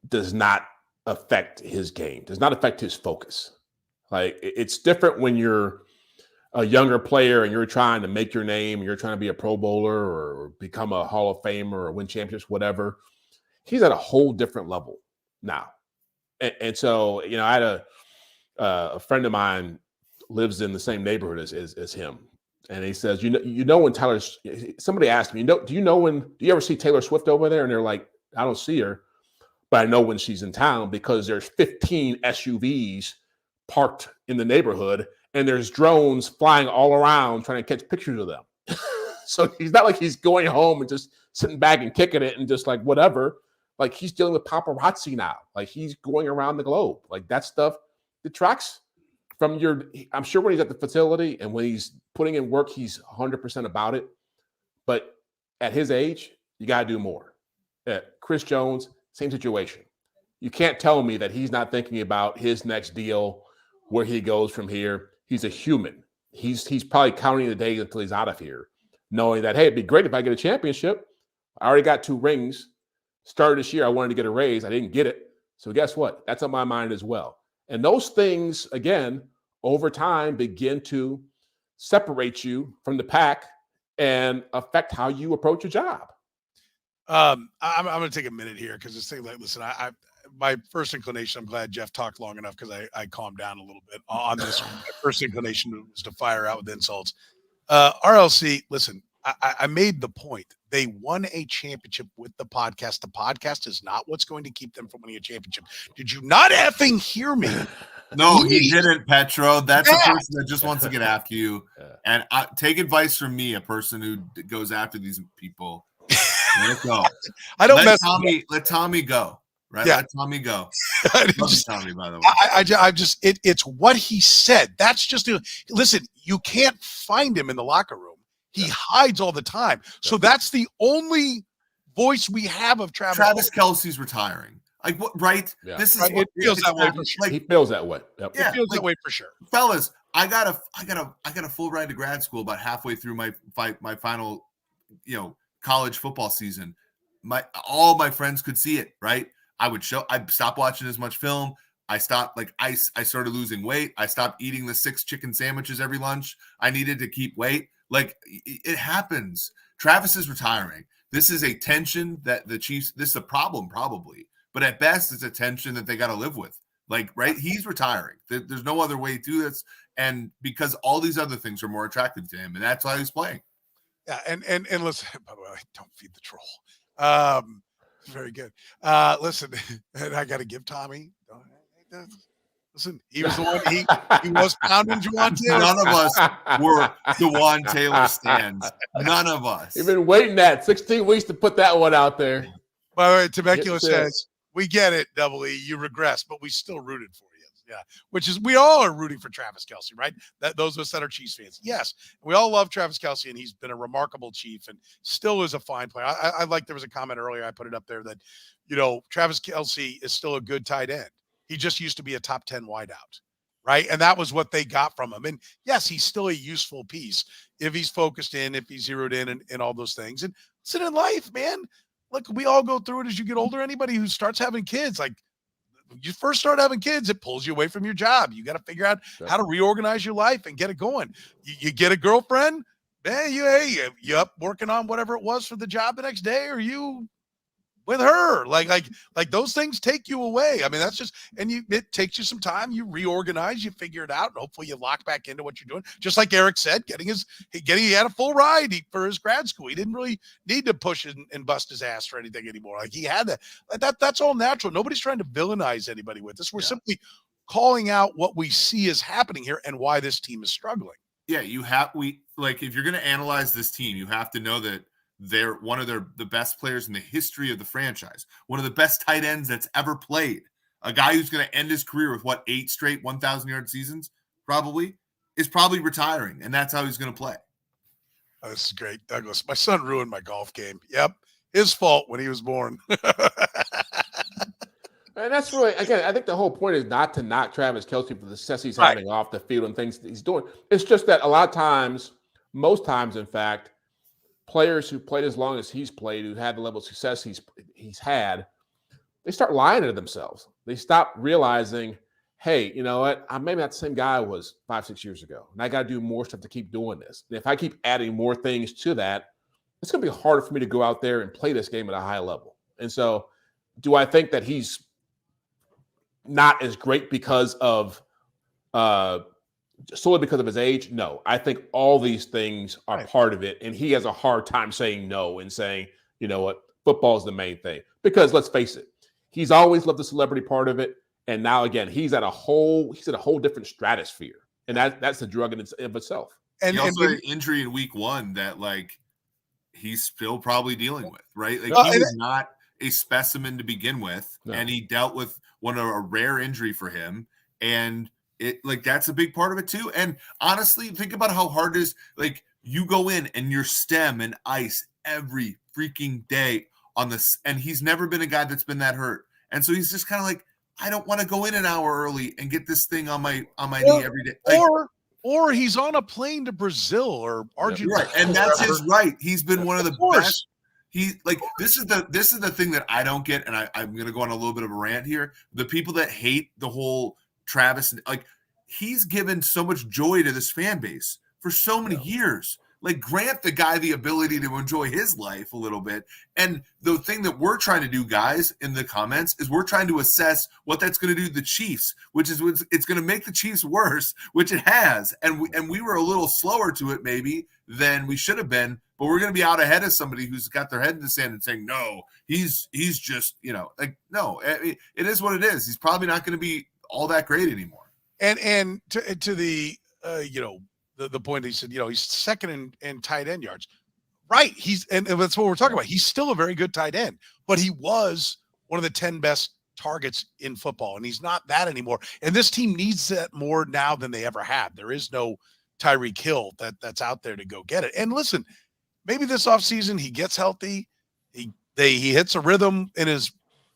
does not affect his game, does not affect his focus. Like, it's different when you're a younger player and you're trying to make your name, and you're trying to be a Pro Bowler or become a Hall of Famer or win championships, whatever. He's at a whole different level now. And so, I had a friend of mine lives in the same neighborhood as him. And he says, when somebody asked me, do you ever see Taylor Swift over there? And they're like, I don't see her, but I know when she's in town because there's 15 SUVs parked in the neighborhood and there's drones flying all around trying to catch pictures of them. So he's not like he's going home and just sitting back and kicking it and just like whatever. Like, he's dealing with paparazzi now. Like, he's going around the globe. Like, that stuff detracts from I'm sure when he's at the facility and when he's putting in work, he's 100% about it. But at his age, you got to do more. Chris Jones, same situation. You can't tell me that he's not thinking about his next deal, where he goes from here. He's a human. He's probably counting the days until he's out of here, knowing that, hey, it'd be great if I get a championship. I already got 2 rings. Started this year, I wanted to get a raise. I didn't get it. So guess what? That's on my mind as well. And those things, again, over time begin to separate you from the pack and affect how you approach a job. I'm going to take a minute here because this thing, like, listen, my first inclination, I'm glad Jeff talked long enough because I calmed down a little bit on this. My first inclination was to fire out with insults. RLC, listen, I made the point. They won a championship with the podcast. The podcast is not what's going to keep them from winning a championship. Did you not effing hear me? No, he didn't, Petro. That's a person that just wants to get after you. And take advice from me, a person who goes after these people. Let it go. I don't let Tommy go. Right? Yeah. Let Tommy go. Tommy, by the way. It's what he said. That's just listen, you can't find him in the locker room. He hides all the time. So that's the only voice we have of Travis Kelce's retiring. Like, what, right? Yeah. This is right. what It feels that way for sure. Like, he feels that way. Yep. Yeah, it feels that way for sure. Fellas, I got a full ride to grad school about halfway through my final, college football season. all my friends could see it, right? I'd stop watching as much film. I stopped, I started losing weight. I stopped eating the 6 chicken sandwiches every lunch. I needed to keep weight. It happens. Travis is retiring. This is a tension that the Chiefs, this is a problem probably, but at best it's a tension that they got to live with. Right? He's retiring. There's no other way to do this. And because all these other things are more attractive to him, and that's why he's playing. Yeah. And listen, by the way, don't feed the troll. Very good. Listen, and I got to give Tommy. Listen, he was the one. He was pounding Juwan Taylor. None of us were Juwan Taylor stands. None of us. You've been waiting that 16 weeks to put that one out there. By the way, Temecula says, "We get it, Double E. You regress, but we still rooted for you." Yeah, which is we all are rooting for Travis Kelce, right? Those of us that are Chiefs fans, yes, we all love Travis Kelce, and he's been a remarkable Chief, and still is a fine player. I like. There was a comment earlier. I put it up there that, Travis Kelce is still a good tight end. He just used to be a top 10 wideout, right? And that was what they got from him. And yes, he's still a useful piece if he's focused in, if he's zeroed in, and all those things. And listen, in life, man, look, we all go through it as you get older. Anybody who starts having kids, you first start having kids, it pulls you away from your job. You got to figure out how to reorganize your life and get it going. You get a girlfriend, man, you up working on whatever it was for the job the next day, or you with her, like those things take you away. I mean, that's just, and it takes you some time. You reorganize, you figure it out, and hopefully you lock back into what you're doing. Just like Eric said, he had a full ride for his grad school. He didn't really need to push and bust his ass for anything anymore. He had that. That's all natural. Nobody's trying to villainize anybody with this. We're simply calling out what we see is happening here and why this team is struggling. Yeah, if you're going to analyze this team, you have to know that they're one of the best players in the history of the franchise, one of the best tight ends that's ever played. A guy who's going to end his career with 8 straight 1,000-yard seasons is probably retiring, and that's how he's going to play. Oh, this is great, Douglas. My son ruined my golf game. Yep, his fault when he was born. And that's really, again, I think the whole point is not to knock Travis Kelce for the success he's having off the field and things that he's doing. It's just that a lot of times, most times, in fact, players who played as long as he's played, who had the level of success he's had, they start lying to themselves. They stop realizing, hey, you know what? I'm maybe not the same guy I was 5-6 years ago, and I got to do more stuff to keep doing this. And if I keep adding more things to that, it's going to be harder for me to go out there and play this game at a high level. And so, do I think that he's not as great because of solely because of his age? No, I think all these things are part of it, and he has a hard time saying no and saying, you know what, football is the main thing. Because let's face it, he's always loved the celebrity part of it, and now again, he's at a whole different stratosphere, and that's a drug in of itself. And he also had an injury in week 1 that he's still probably dealing with, right? He was not a specimen to begin with, and he dealt with a rare injury for him, and that's a big part of it too. And honestly, think about how hard it is. You go in and you're stem and ice every freaking day on this, and he's never been a guy that's been that hurt. And so he's just kind of I don't want to go in an hour early and get this thing on my knee every day. Or he's on a plane to Brazil or Argentina. Right. And that's his right. He's been one of the best. This is the thing that I don't get, and I'm going to go on a little bit of a rant here. The people that hate the whole Travis, he's given so much joy to this fan base for so many years. Grant the guy the ability to enjoy his life a little bit. And the thing that we're trying to do, guys, in the comments, is we're trying to assess what that's going to do to the Chiefs, which is it's going to make the Chiefs worse, which it has. And we were a little slower to it maybe than we should have been, but we're going to be out ahead of somebody who's got their head in the sand and saying, no, he's just, no, it is what it is. He's probably not going to be all that great anymore. And to the, the point he said, he's second in tight end yards. Right. And that's what we're talking about. He's still a very good tight end, but he was one of the 10 best targets in football, and he's not that anymore. And this team needs that more now than they ever have. There is no Tyreek Hill that's out there to go get it. And listen, maybe this offseason he gets healthy. He hits a rhythm in his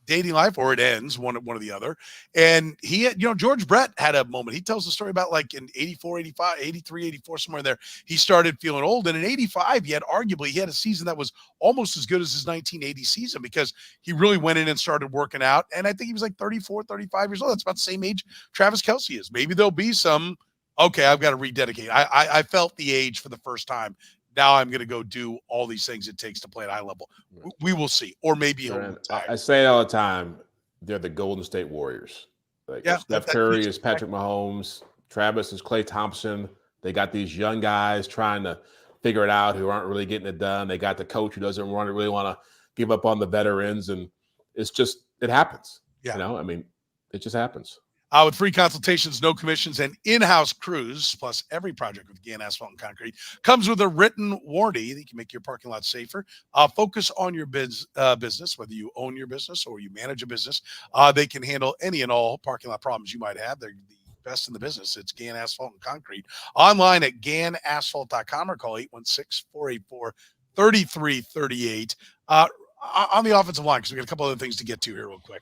dating life, or it ends, one or the other. And he had, George Brett had a moment. He tells the story about like in 84, 85, 83, 84, somewhere there, he started feeling old. And in 85, he had a season that was almost as good as his 1980 season because he really went in and started working out. And I think he was like 34, 35 years old. That's about the same age Travis Kelce is. Maybe there'll be some, okay, I've got to rededicate. I felt the age for the first time. Now I'm going to go do all these things it takes to play at high level. We will see. Or maybe he'll retire. I say it all the time. They're the Golden State Warriors. Like Steph Curry is Patrick Mahomes. Travis is Klay Thompson. They got these young guys trying to figure it out who aren't really getting it done. They got the coach who doesn't really want to give up on the veterans. And it's just, it happens. Yeah. It just happens. With free consultations, no commissions, and in-house crews, plus every project with GAN Asphalt and Concrete comes with a written warranty that can make your parking lot safer. Focus on your business, whether you own your business or you manage a business. They can handle any and all parking lot problems you might have. They're the best in the business. It's GAN Asphalt and Concrete. Online at ganasphalt.com or call 816-484-3338. On the offensive line, because we got a couple other things to get to here real quick.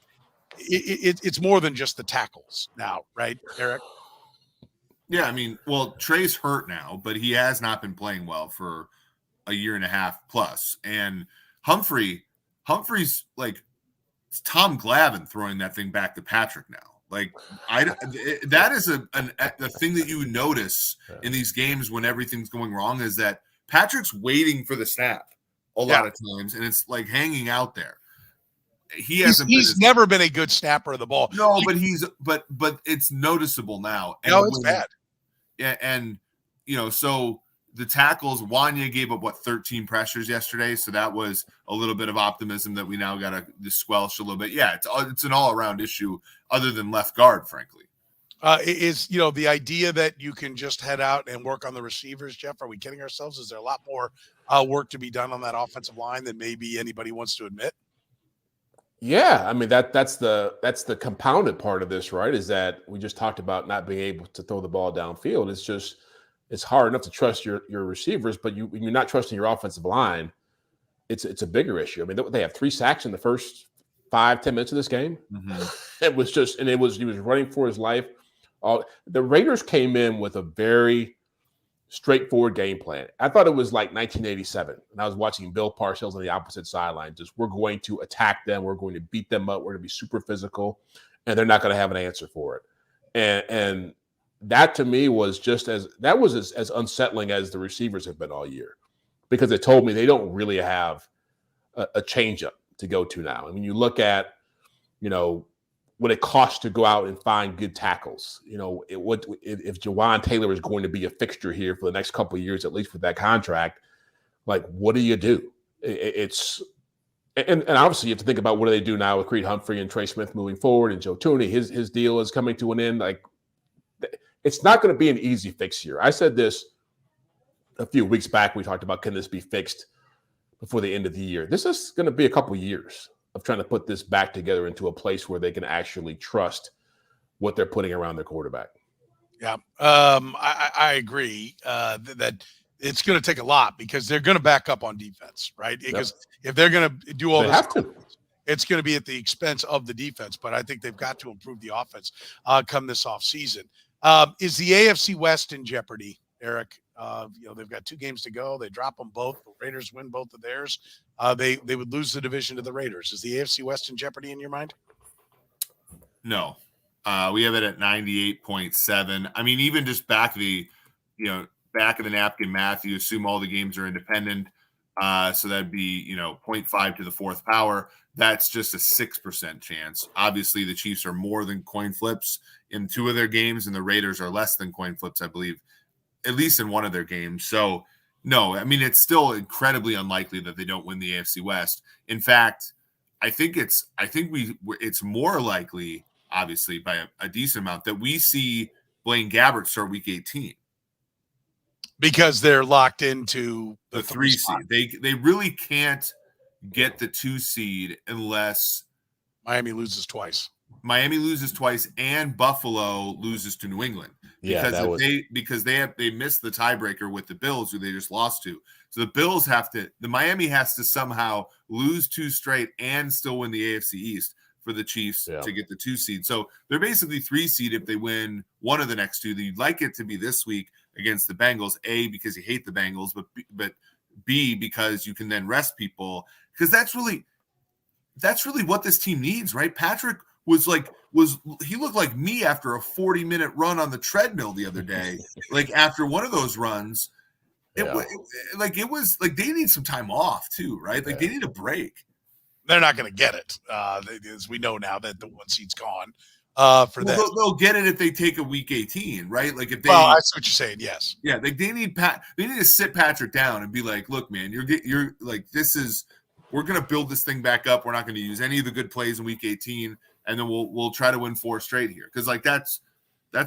It's more than just the tackles now, right, Eric? Yeah, Trey's hurt now, but he has not been playing well for a year and a half plus. And Humphrey's like Tom Glavine throwing that thing back to Patrick now. Like that is a thing that you notice in these games when everything's going wrong is that Patrick's waiting for the snap a lot of times, and it's like hanging out there. He's never been a good snapper of the ball. No, but but it's noticeable now. And it's bad. Yeah, and so the tackles, Wanya gave up 13 pressures yesterday, so that was a little bit of optimism that we now got to squelch a little bit. Yeah, it's an all-around issue other than left guard, frankly. Is the idea that you can just head out and work on the receivers, Jeff? Are we kidding ourselves? Is there a lot more work to be done on that offensive line than maybe anybody wants to admit? Yeah, that's the compounded part of this, right? Is that we just talked about not being able to throw the ball downfield. It's hard enough to trust your receivers, but when you're not trusting your offensive line, it's a bigger issue. They have 3 sacks in the first 5-10 minutes of this game. Mm-hmm. He was running for his life. The Raiders came in with a very straightforward game plan. I thought it was like 1987, and I was watching Bill Parcells on the opposite sideline. Just, we're going to attack them. We're going to beat them up. We're going to be super physical, and they're not going to have an answer for it. And that to me was as unsettling as the receivers have been all year, because it told me they don't really have a changeup to go to now. You look at, what it costs to go out and find good tackles. If Jawan Taylor is going to be a fixture here for the next couple of years, at least with that contract, like, what do you do? And obviously you have to think about what do they do now with Creed Humphrey and Trey Smith moving forward, and Joe Tooney, his deal is coming to an end. Like, it's not going to be an easy fix here. I said this a few weeks back. We talked about, can this be fixed before the end of the year? This is going to be a couple of years of trying to put this back together into a place where they can actually trust what they're putting around their quarterback. Yeah, I agree that it's going to take a lot, because they're going to back up on defense, right? Because if they're going to do all this, it's going to be at the expense of the defense. But I think they've got to improve the offense come this offseason. Is the AFC West in jeopardy, Eric? They've got 2 games to go. They drop them both. The Raiders win both of theirs. They would lose the division to the Raiders. Is the AFC West in jeopardy in your mind? No. We have it at 98.7. Even just back of the napkin math, you assume all the games are independent. So that'd be, 0.5 to the 4th power. That's just a 6% chance. Obviously, the Chiefs are more than coin flips in 2 of their games, and the Raiders are less than coin flips, I believe, at least in 1 of their games. So, no, it's still incredibly unlikely that they don't win the AFC West. In fact, I think it's more likely, obviously, by a decent amount, that we see Blaine Gabbert start Week 18. Because they're locked into the 3 seed. They really can't get the 2 seed unless Miami loses twice. And Buffalo loses to New England. Because they missed the tiebreaker with the Bills, who they just lost to. So the Miami has to somehow lose 2 straight and still win the AFC East for the Chiefs Yeah. to get the 2 seed. So they're basically 3 seed if they win one of the next 2. You'd like it to be this week against the Bengals, A, because you hate the Bengals, but B, because you can then rest people, because that's really what this team needs, right? Patrick he looked like me after a 40-minute run on the treadmill the other day. Like after one of those runs, it was like they need some time off too, right? Like they need a break. They're not going to get it, as we know now that the 1 seed's gone. They'll get it if they take a week 18, right? Like if they. Well, I see what you're saying. Yes. Yeah, like they need to sit Patrick down and be like, look, man, you're like, we're going to build this thing back up. We're not going to use any of the good plays in week 18, and then we'll try to win 4 straight here, because like that's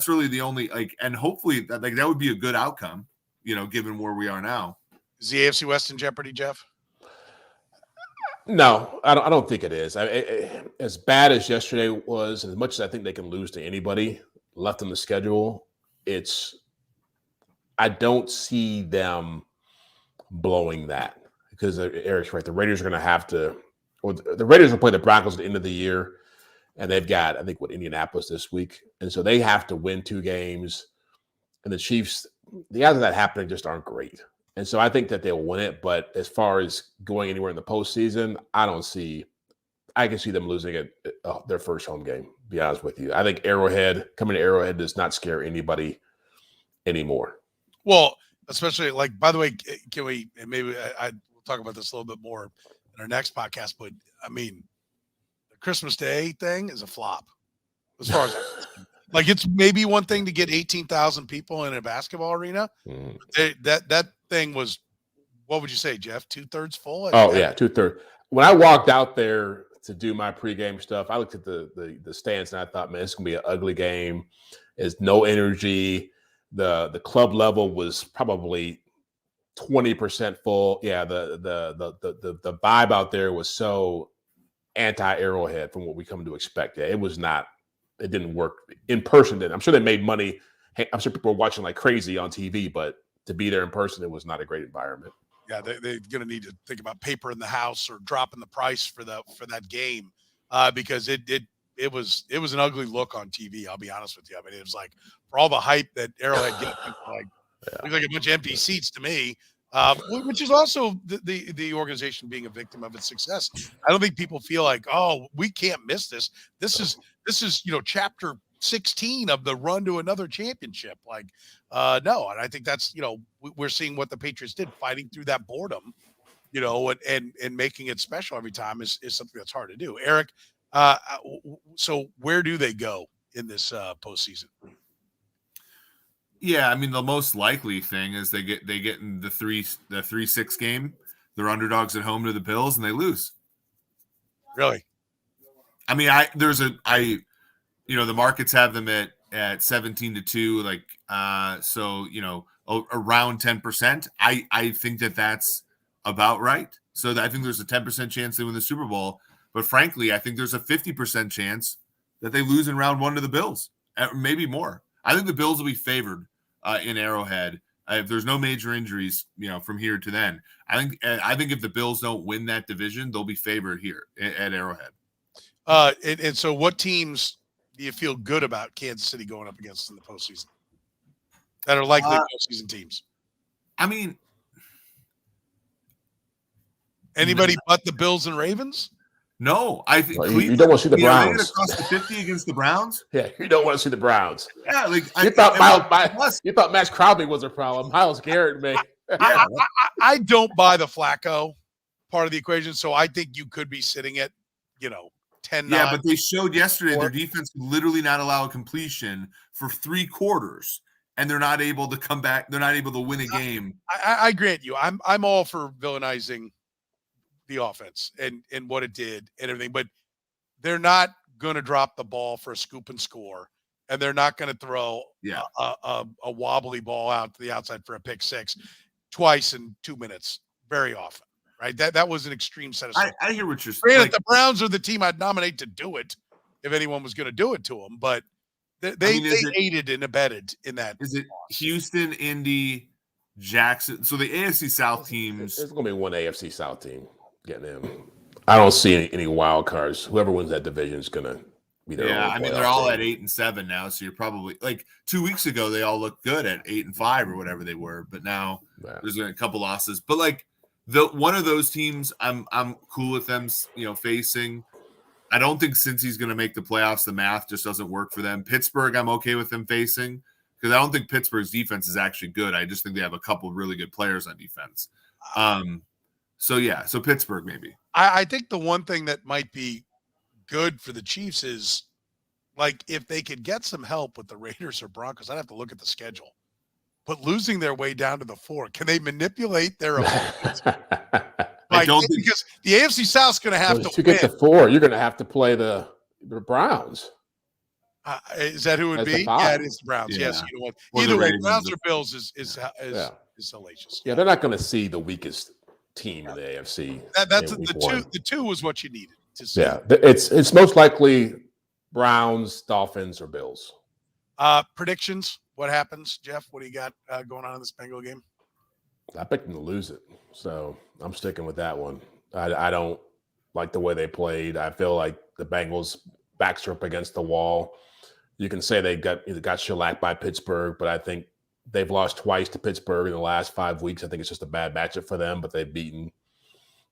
really the only, like, and hopefully that would be a good outcome, given where we are now. Is the AFC West in jeopardy, Jeff? No, I don't think it is. As bad as yesterday was, and as much as I think they can lose to anybody left on the schedule, I don't see them blowing that, because Eric's right. The Raiders are going to have to, or the Raiders will play the Broncos at the end of the year, and they've got, I think, Indianapolis this week, and so they have to win 2 games. And the Chiefs, the odds of that happening just aren't great. And so I think that they'll win it. But as far as going anywhere in the postseason, I can see them losing it their first home game, to be honest with you. I think coming to Arrowhead does not scare anybody anymore. Well, especially, like, by the way, can we, and maybe we'll talk about this a little bit more in our next podcast, but I mean, the Christmas Day thing is a flop as far as like, it's maybe one thing to get 18,000 people in a basketball arena. That thing was, what would you say, Jeff? 2/3 full? Yeah, 2/3. When I walked out there to do my pregame stuff, I looked at the stands and I thought, man, it's gonna be an ugly game. There's no energy. The club level was probably 20% full. Yeah, the vibe out there was so anti-Arrowhead from what we come to expect. Yeah, it was not. It didn't work in person. I'm sure they made money. I'm sure people were watching like crazy on TV, but to be there in person, it was not a great environment. Yeah, they're going to need to think about paper in the house or dropping the price for that game, because it was an ugly look on TV. I'll be honest with you. I mean, it was like, for all the hype that Arrowhead gets, looked like a bunch of empty seats to me. Which is also the organization being a victim of its success. I don't think people feel like, oh, we can't miss this. This is chapter 16 of the run to another championship. Like, no, and I think that's, we're seeing what the Patriots did, fighting through that boredom, and making it special every time is something that's hard to do. Eric, so where do they go in this postseason? Yeah, I mean, the most likely thing is they get in the 3-6 game. They're underdogs at home to the Bills, and they lose. Really? I mean, the markets have them at 17-2, like, so around 10%. I think that's about right. So I think there's a 10% chance they win the Super Bowl, but frankly, I think there's a 50% chance that they lose in round 1 to the Bills, maybe more. I think the Bills will be favored in Arrowhead if there's no major injuries, from here to then. I think if the Bills don't win that division, they'll be favored here at Arrowhead. And so, what teams do you feel good about Kansas City going up against in the postseason that are likely postseason teams? I mean, anybody but the Bills and Ravens? No, I think you don't want to see the Browns. They across the 50 against the Browns. Yeah, you don't want to see the Browns. Yeah, like you thought Max Crosby was a problem. Myles Garrett, man. I don't buy the Flacco part of the equation, so I think you could be sitting at 10-9. Yeah, but they showed yesterday their defense could literally not allow a completion for 3 quarters, and they're not able to come back. They're not able to win a game. I grant you. I'm all for villainizing the offense and what it did and everything, but they're not going to drop the ball for a scoop and score, and they're not going to throw a wobbly ball out to the outside for a pick six twice in 2 minutes very often, right? That was an extreme set of stuff. I hear what you're saying. Like, the Browns are the team I'd nominate to do it if anyone was going to do it to them, but they aided and abetted in that. Is it Houston, Indy, Jackson? So the AFC South teams. There's going to be one AFC South team getting in. I don't see any wild cards. Whoever wins that division is going to be their Yeah, own I mean, they're playoff all team. at 8-7 now, so you're probably like 2 weeks ago they all looked good at 8-5 or whatever they were, but now there's a couple losses. But like one of those teams, I'm cool with them, facing. I don't think Cincy's going to make the playoffs. The math just doesn't work for them. Pittsburgh, I'm okay with them facing because I don't think Pittsburgh's defense is actually good. I just think they have a couple really good players on defense. So Pittsburgh maybe. I think the one thing that might be good for the Chiefs is, like, if they could get some help with the Raiders or Broncos, I'd have to look at the schedule. But losing their way down to the 4, can they manipulate their opponents? I don't think because the AFC South is going to have to get the 4. You're going to have to play the Browns. Is that who it would be? Yeah, it is the Browns. Yeah. Yes, you know what? Either way, Browns or Bills is salacious. Yeah, they're not going to see the weakest team in the AFC. That's the two was what you needed to see. Yeah, it's most likely Browns, Dolphins, or Bills. Predictions. What happens, Jeff? What do you got going on in this Bengal game? I picked them to lose it, so I'm sticking with that one. I don't like the way they played. I feel like the Bengals' backs are up against the wall. You can say they got shellacked by Pittsburgh, but I think they've lost twice to Pittsburgh in the last 5 weeks. I think it's just a bad matchup for them, but they've beaten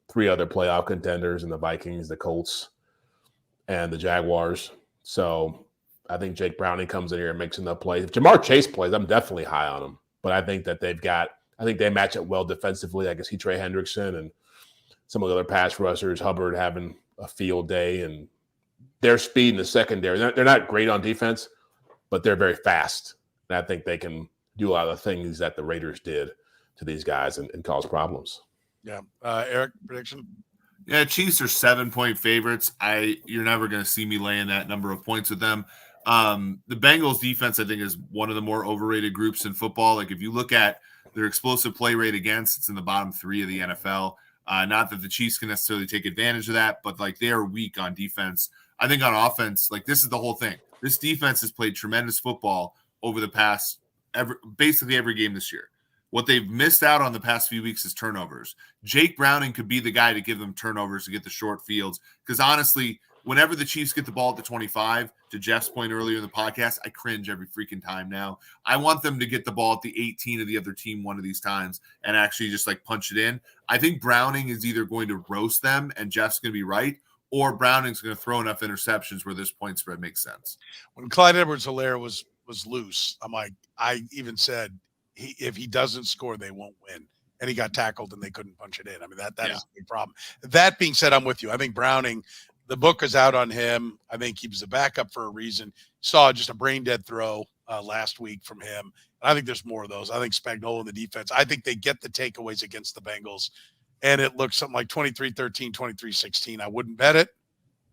3 other playoff contenders in the Vikings, the Colts, and the Jaguars. So I think Jake Browning comes in here and makes enough plays. If Jamar Chase plays, I'm definitely high on him. But I think that I think they match up well defensively. I can see Trey Hendrickson and some of the other pass rushers, Hubbard having a field day, and their speed in the secondary. They're not great on defense, but they're very fast. And I think they can do a lot of the things that the Raiders did to these guys and cause problems. Yeah. Eric, prediction? Yeah, Chiefs are 7-point favorites. You're never going to see me laying that number of points with them. The Bengals defense, I think, is one of the more overrated groups in football. Like if you look at their explosive play rate against, it's in the bottom 3 of the NFL. Not that the Chiefs can necessarily take advantage of that, but like they are weak on defense. I think on offense, like this is the whole thing. This defense has played tremendous football over the past basically every game this year. What they've missed out on the past few weeks is turnovers. Jake Browning could be the guy to give them turnovers to get the short fields. Because honestly, whenever the Chiefs get the ball at the 25, to Jeff's point earlier in the podcast, I cringe every freaking time now. I want them to get the ball at the 18 of the other team one of these times and actually just like punch it in. I think Browning is either going to roast them and Jeff's going to be right, or Browning's going to throw enough interceptions where this point spread makes sense. When Clyde Edwards-Helaire was loose, I'm like, I even said, if he doesn't score, they won't win. And he got tackled and they couldn't punch it in. I mean, that is a big problem. That being said, I'm with you. I think Browning, the book is out on him. I think he was a backup for a reason. Saw just a brain dead throw last week from him. And I think there's more of those. I think Spagnuolo in the defense, I think they get the takeaways against the Bengals. And it looks something like 23-13, 23-16. I wouldn't bet it,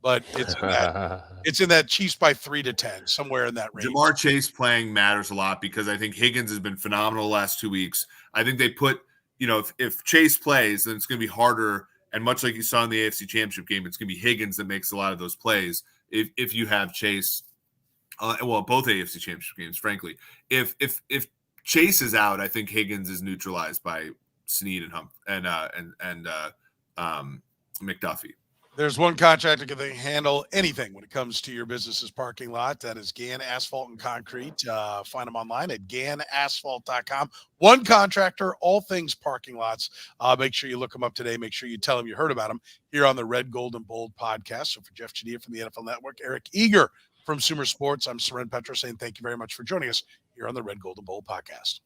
but it's in that Chiefs by 3 to 10, somewhere in that range. Jamar Chase playing matters a lot because I think Higgins has been phenomenal the last 2 weeks. I think they put, if Chase plays, then it's going to be harder. And much like you saw in the AFC Championship game, it's going to be Higgins that makes a lot of those plays. If you have Chase, both AFC Championship games, frankly. If Chase is out, I think Higgins is neutralized by Snead and McDuffie. There's one contractor that can handle anything when it comes to your business's parking lot. That is Gann Asphalt and Concrete. Find them online at GannAsphalt.com. One contractor, all things parking lots. Make sure you look them up today. Make sure you tell them you heard about them here on the Red, Gold, and Bold podcast. So for Jeff Chadiha from the NFL Network, Eric Eager from Sumer Sports, I'm Soren Petro saying thank you very much for joining us here on the Red, Gold, and Bold podcast.